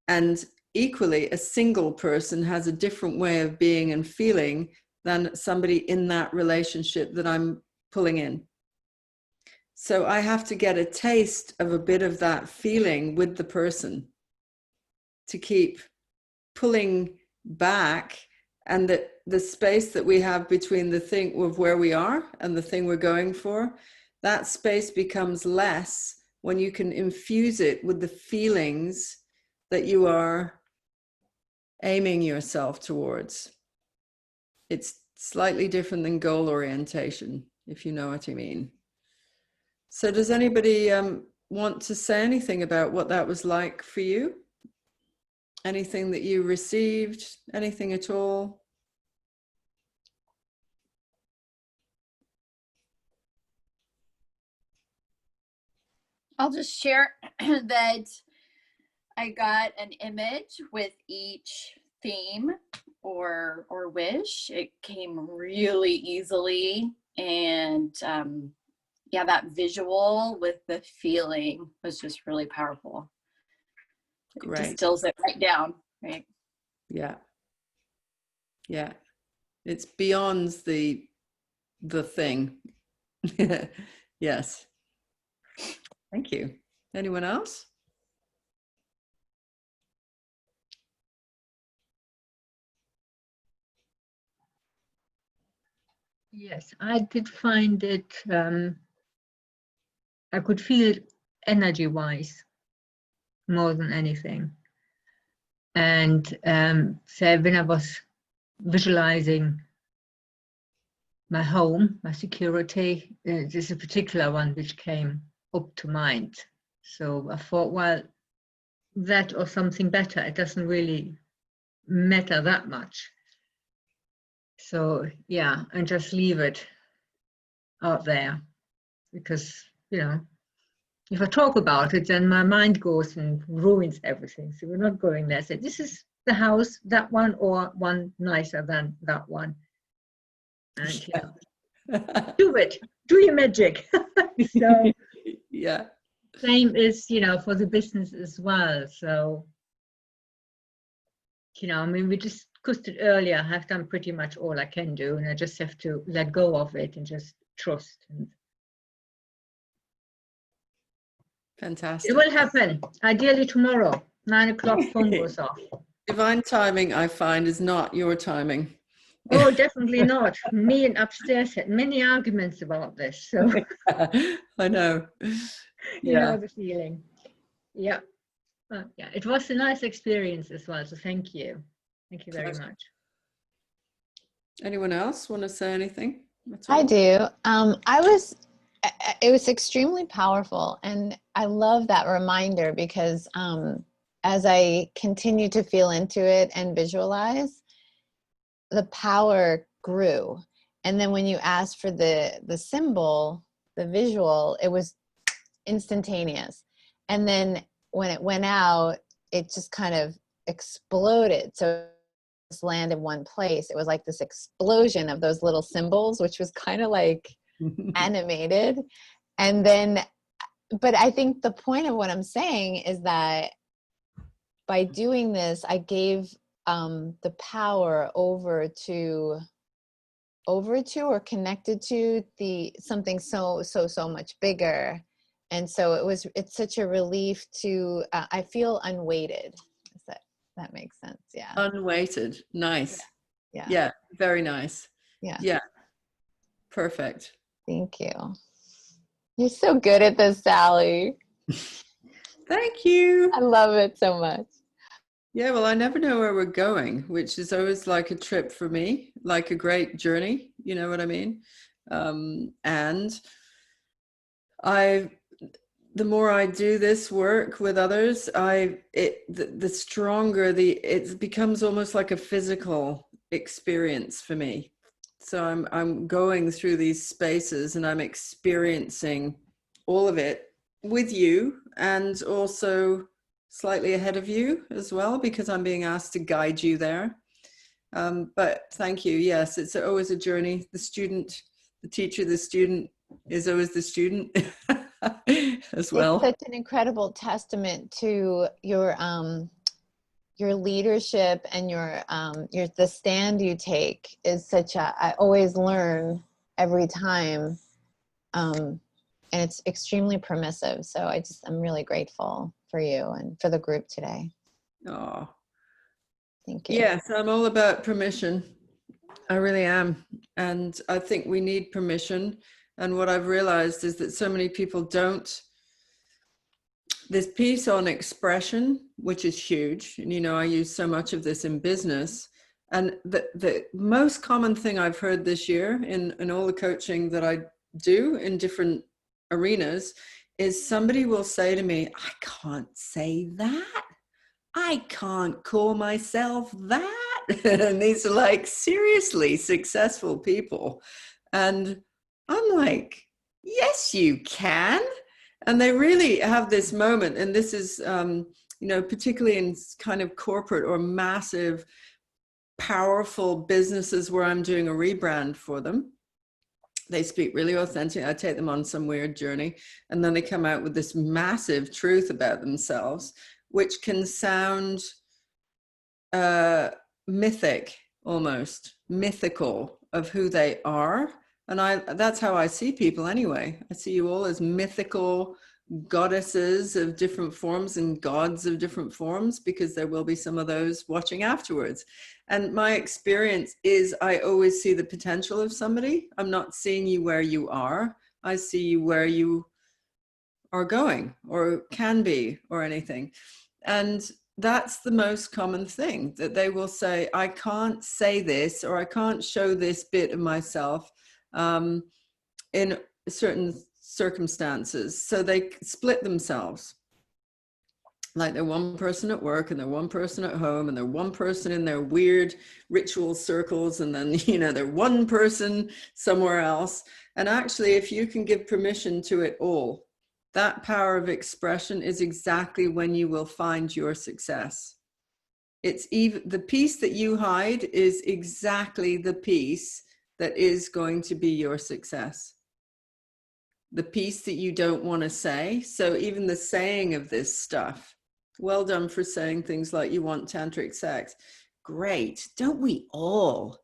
And equally, a single person has a different way of being and feeling than somebody in that relationship that I'm pulling in. So I have to get a taste of a bit of that feeling with the person to keep pulling back, and the space that we have between the thing of where we are and the thing we're going for, that space becomes less when you can infuse it with the feelings that you are aiming yourself towards. It's slightly different than goal orientation, if you know what I mean. So does anybody want to say anything about what that was like for you? Anything that you received, anything at all? I'll just share that I got an image with each theme or wish. It came really easily, and yeah, that visual with the feeling was just really powerful. Great. It distills it right down, right? Yeah. Yeah. It's beyond the thing. Yes. Thank you. Anyone else? Yes, I did find it, I could feel it energy-wise more than anything. And so when I was visualizing my home, my security, there's a particular one which came up to mind. So I thought, well, that or something better, it doesn't really matter that much. So yeah, and just leave it out there, because, you know, if I talk about it, then my mind goes and ruins everything. So we're not going there. So this is the house, that one, or one nicer than that one. And yeah. Do it. Do your magic. So Yeah. same is, for the business as well. So, I mean, we discussed it earlier. I've done pretty much all I can do, and I just have to let go of it and just trust. And Fantastic. it will happen. Ideally tomorrow, 9 o'clock, phone goes off. Divine timing, I find, is not your timing. Oh, definitely not. Me and upstairs had many arguments about this. So I know. you know the feeling. Yeah. Yeah, it was a nice experience as well. So thank you. Thank you very much. Anyone else want to say anything? I do. It was extremely powerful, and I love that reminder because as I continue to feel into it and visualize, the power grew. And then when you asked for the symbol, the visual, it was instantaneous. And then when it went out, it just kind of exploded. So just land in one place. It was like this explosion of those little symbols, which was kind of like animated. And then, but I think the point of what I'm saying is that by doing this, I gave the power over to or connected to something so much bigger. And so it's such a relief to I feel unweighted. That makes sense. Yeah. Unweighted. Nice. Yeah. Yeah. Very nice. Yeah. Yeah. Perfect. Thank you. You're so good at this, Sally. Thank you. I love it so much. Yeah, well, I never know where we're going, which is always like a trip for me, like a great journey. You know what I mean? And the more I do this work with others, the stronger it becomes almost like a physical experience for me. So I'm going through these spaces and I'm experiencing all of it with you, and also slightly ahead of you as well, because I'm being asked to guide you there. But thank you. Yes, it's always a journey. The teacher, the student is always the student as well. It's such an incredible testament to your leadership and the stand you take is I always learn every time. And it's extremely permissive. So I'm really grateful for you and for the group today. Oh, thank you. Yes, I'm all about permission. I really am. And I think we need permission. And what I've realized is that so many people don't. This piece on expression, which is huge. And, I use so much of this in business. And the most common thing I've heard this year in all the coaching that I do in different arenas is somebody will say to me, I can't say that. I can't call myself that. And these are like seriously successful people. And I'm like, yes, you can. And they really have this moment. And this is, particularly in kind of corporate or massive, powerful businesses where I'm doing a rebrand for them. They speak really authentic. I take them on some weird journey. And then they come out with this massive truth about themselves, which can sound mythic, almost mythical of who they are. And that's how I see people anyway. I see you all as mythical goddesses of different forms and gods of different forms, because there will be some of those watching afterwards. And my experience is I always see the potential of somebody. I'm not seeing you where you are. I see you where you are going or can be or anything. And that's the most common thing, that they will say, I can't say this, or I can't show this bit of myself in certain circumstances. So they split themselves. Like they're one person at work and they're one person at home and they're one person in their weird ritual circles, and then, they're one person somewhere else. And actually, if you can give permission to it all, that power of expression is exactly when you will find your success. It's even the piece that you hide is exactly the piece that is going to be your success. The piece that you don't want to say. So even the saying of this stuff, well done for saying things like you want tantric sex. Great. Don't we all?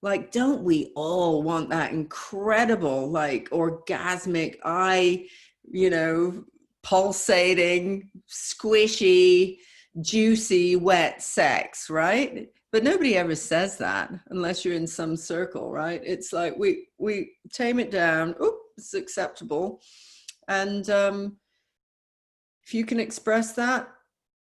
Like, don't we all want that incredible, like orgasmic eye, you know, pulsating, squishy, juicy, wet sex, right? But nobody ever says that unless you're in some circle, right? It's like we tame it down. Oop, it's acceptable. And if you can express that,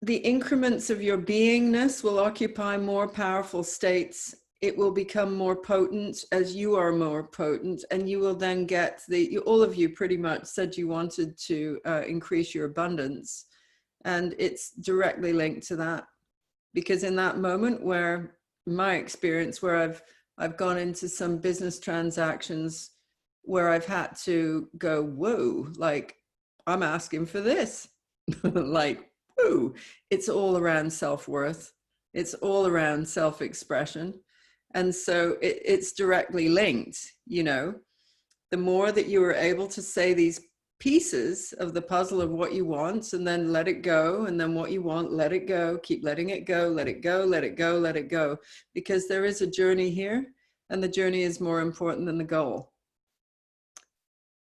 the increments of your beingness will occupy more powerful states. It will become more potent as you are more potent, and you will then get all of you pretty much said you wanted to increase your abundance, and it's directly linked to that. Because in that moment where, my experience, where I've gone into some business transactions where I've had to go, whoa, like I'm asking for this, like, whoa, it's all around self-worth. It's all around self-expression. And so it's directly linked, you know, the more that you are able to say these pieces of the puzzle of what you want and then let it go, and then what you want, let it go, keep letting it go, let it go, let it go, let it go, because there is a journey here, and the journey is more important than the goal.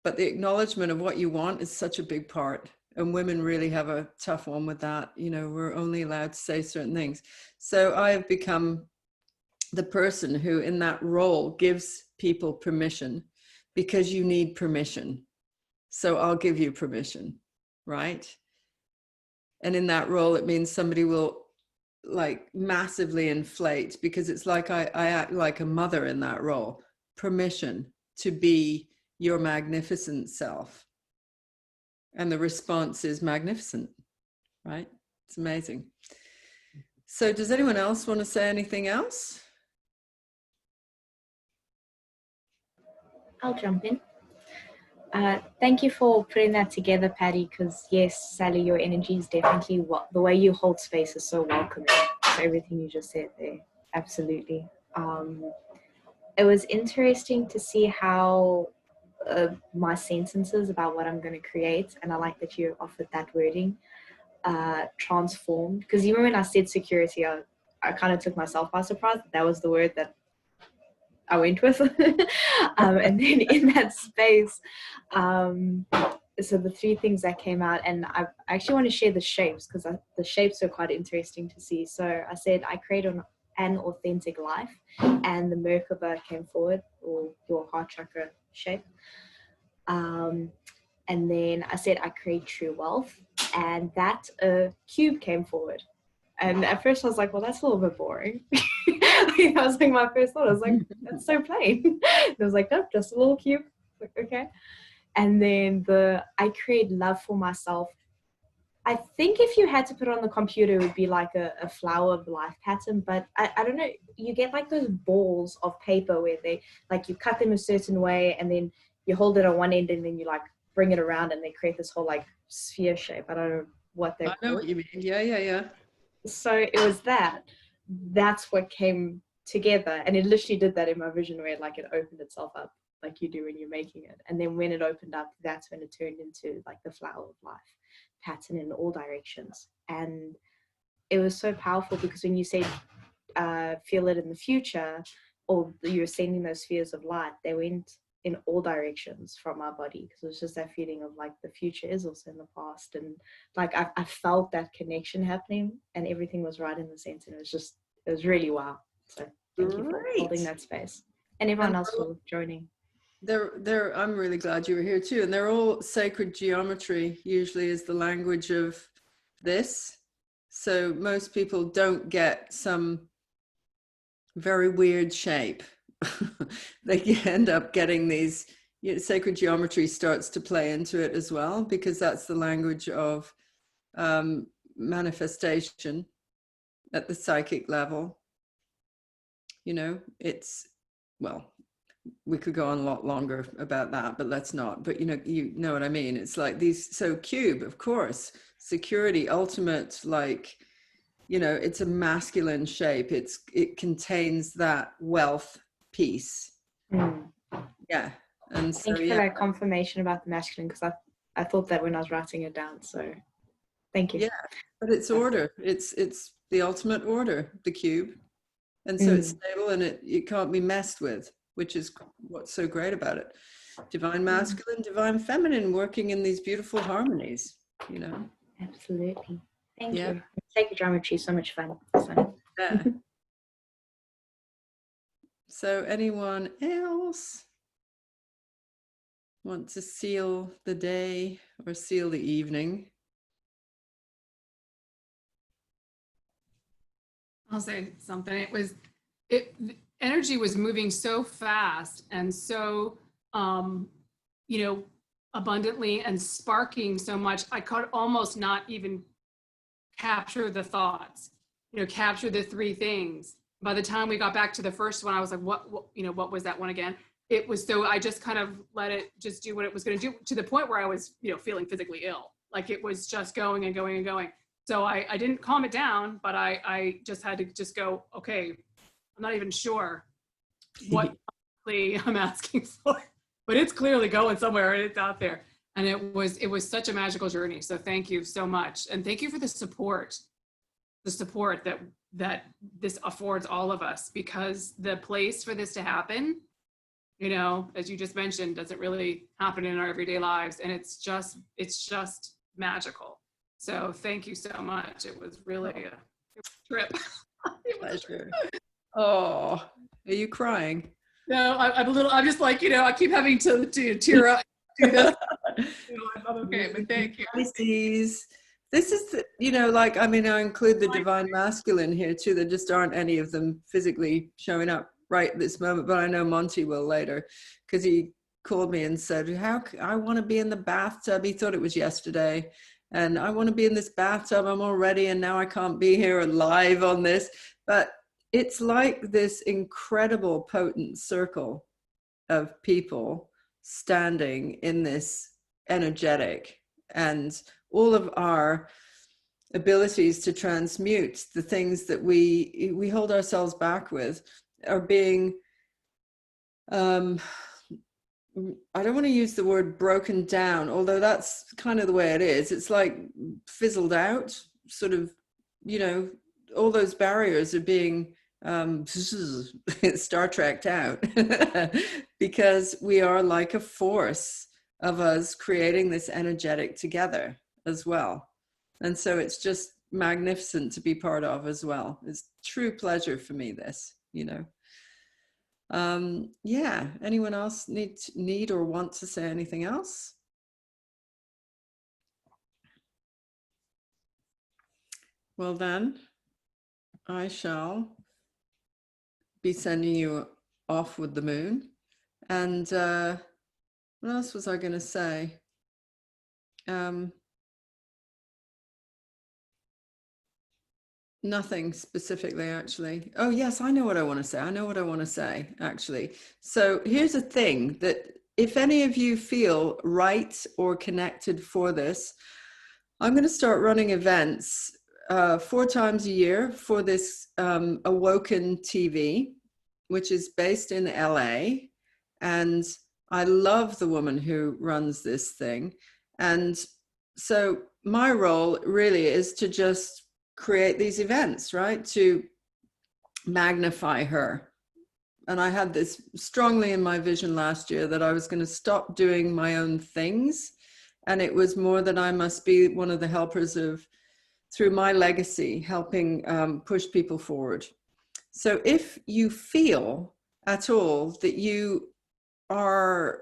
But the acknowledgement of what you want is such a big part, and women really have a tough one with that. You know, we're only allowed to say certain things. So I have become the person who in that role gives people permission, because you need permission. So I'll give you permission, right? And in that role, it means somebody will like massively inflate, because it's like I act like a mother in that role. Permission to be your magnificent self. And the response is magnificent, right? It's amazing. So does anyone else want to say anything else? I'll jump in. Thank you for putting that together, Patty, because yes, Sally, your energy is definitely the way you hold space is so welcoming. So everything you just said there, absolutely. It was interesting to see how my sentences about what I'm going to create, and I like that you offered that wording, transformed. Because even when I said security, I kind of took myself by surprise. That was the word that I went with. And then in that space, so the three things that came out, and I actually want to share the shapes, because the shapes are quite interesting to see. So I said I create an authentic life, and the Merkaba came forward, or your heart chakra shape. And then I said I create true wealth, and that cube came forward. And at first I was like, well, that's a little bit boring. That was like my first thought. I was like, that's so plain. And I was like, nope, just a little cube. Like, okay. And then I create love for myself. I think if you had to put it on the computer, it would be like a flower of life pattern. But I don't know, you get like those balls of paper where they, like you cut them a certain way, and then you hold it on one end, and then you like bring it around, and they create this whole like sphere shape. I don't know what they're called. I know what you mean. Yeah. So it was that's what came together, and it literally did that in my vision, where like it opened itself up like you do when you're making it. And then when it opened up, that's when it turned into like the flower of life pattern in all directions. And it was so powerful, because when you say feel it in the future, or you're sending those spheres of light, they went in all directions from our body, because it was just that feeling of like the future is also in the past. And like I felt that connection happening, and everything was right in the center. And it was really wow. So thank you for holding that space, and everyone else for joining. I'm really glad you were here too. And they're all sacred geometry, usually is the language of this. So most people don't get some very weird shape. They end up getting these, sacred geometry starts to play into it as well, because that's the language of manifestation at the psychic level. You know, it's, well, we could go on a lot longer about that, but let's not. But you know what I mean? It's like these, so cube, of course, security, ultimate, like, it's a masculine shape. It contains that wealth piece. Mm. Yeah. And so, Thank you for yeah. that confirmation about the masculine, because I thought that when I was writing it down. So thank you. Yeah, but it's order. It's the ultimate order, the cube. And so it's stable, and it can't be messed with, which is what's so great about it. Divine masculine, divine feminine, working in these beautiful harmonies, you know. Absolutely. Thank Yeah. you. Sacred geometry is so much fun. Yeah. So anyone else want to seal the day or seal the evening? I'll say something. The energy was moving so fast and so, you know, abundantly and sparking so much. I could almost not even capture the thoughts, you know, capture the three things. By the time we got back to the first one, I was like, what you know, what was that one again? It was, so I just kind of let it just do what it was going to do, to the point where I was, you know, feeling physically ill. Like it was just going and going and going. So I didn't calm it down, but I just had to just go, okay, I'm not even sure what I'm asking for, but it's clearly going somewhere and it's out there. And it was such a magical journey. So thank you so much. And thank you for the support that this affords all of us, because the place for this to happen, you know, as you just mentioned, doesn't really happen in our everyday lives. And it's just magical. So thank you so much. It was really a trip. Pleasure. Oh, are you crying? No, I'm just like, you know, I keep having to tear up. Do this. You know, I'm okay, but thank you. Pisces. This is, you know, like, I mean, I include the divine masculine here too. There just aren't any of them physically showing up right this moment, but I know Monty will later, because he called me and said, I want to be in the bathtub. He thought it was yesterday. And I want to be in this bathtub. I'm all ready. And now I can't be here live on this. But it's like this incredible potent circle of people standing in this energetic, and all of our abilities to transmute the things that we hold ourselves back with are being, I don't want to use the word broken down, although that's kind of the way it is. It's like fizzled out, sort of, you know, all those barriers are being Star Trek'd out because we are like a force of us creating this energetic together as well. And so it's just magnificent to be part of as well. It's true pleasure for me, this, you know. Yeah, anyone else need or want to say anything else? Well then, I shall be sending you off with the moon. And what else was I going to say? Nothing specifically, actually. Oh, yes, I know what I want to say. Actually. So here's a thing that if any of you feel right or connected for this, I'm going to start running events 4 times a year for this Awoken TV, which is based in LA. And I love the woman who runs this thing. And so my role really is to just create these events, right, to magnify her. And I had this strongly in my vision last year that I was going to stop doing my own things, and it was more that I must be one of the helpers of, through my legacy, helping push people forward. So if you feel at all that you are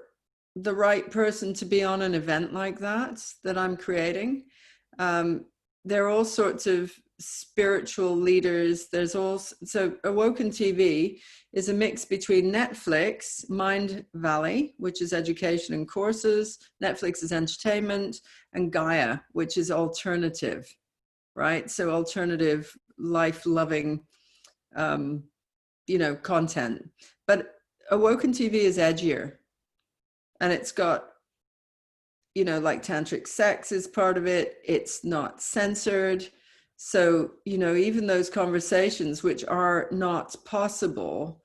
the right person to be on an event like that I'm creating, there are all sorts of spiritual leaders. There's also, so Awoken TV is a mix between Netflix, Mind Valley, which is education and courses, Netflix is entertainment, and Gaia, which is alternative, right? So alternative, life-loving, you know, content. But Awoken TV is edgier, and it's got, you know, like tantric sex is part of it. It's not censored. So, you know, even those conversations which are not possible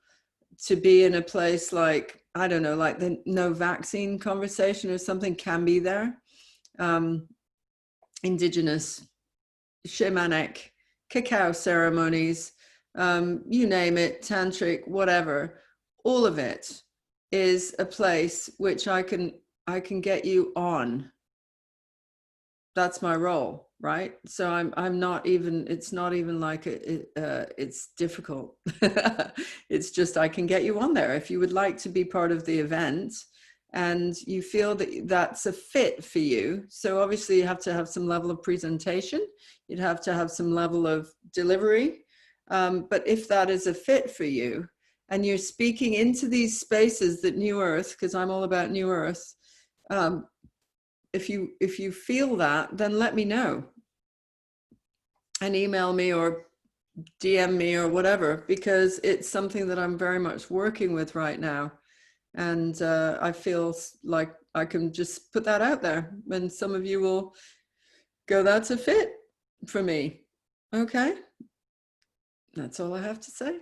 to be in a place like, I don't know, like the no vaccine conversation or something can be there. Indigenous, shamanic, cacao ceremonies, you name it, tantric, whatever, all of it is a place which I can get you on. That's my role, right? So I'm not even, it's not even like it's difficult. It's just, I can get you on there if you would like to be part of the event and you feel that that's a fit for you. So obviously you have to have some level of presentation. You'd have to have some level of delivery. But if that is a fit for you and you're speaking into these spaces that New Earth, because I'm all about New Earth, if you feel that, then let me know and email me or DM me or whatever, because it's something that I'm very much working with right now. And I feel like I can just put that out there and some of you will go, that's a fit for me. Okay. That's all I have to say.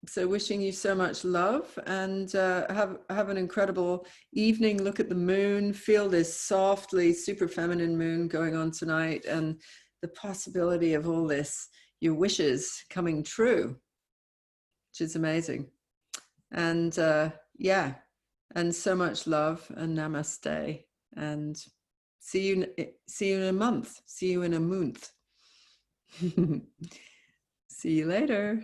So wishing you so much love and have an incredible evening. Look at the moon, feel this softly super feminine moon going on tonight and the possibility of all this, your wishes coming true, which is amazing. And yeah, and so much love and namaste and see you in a month. See you in a month. See you later.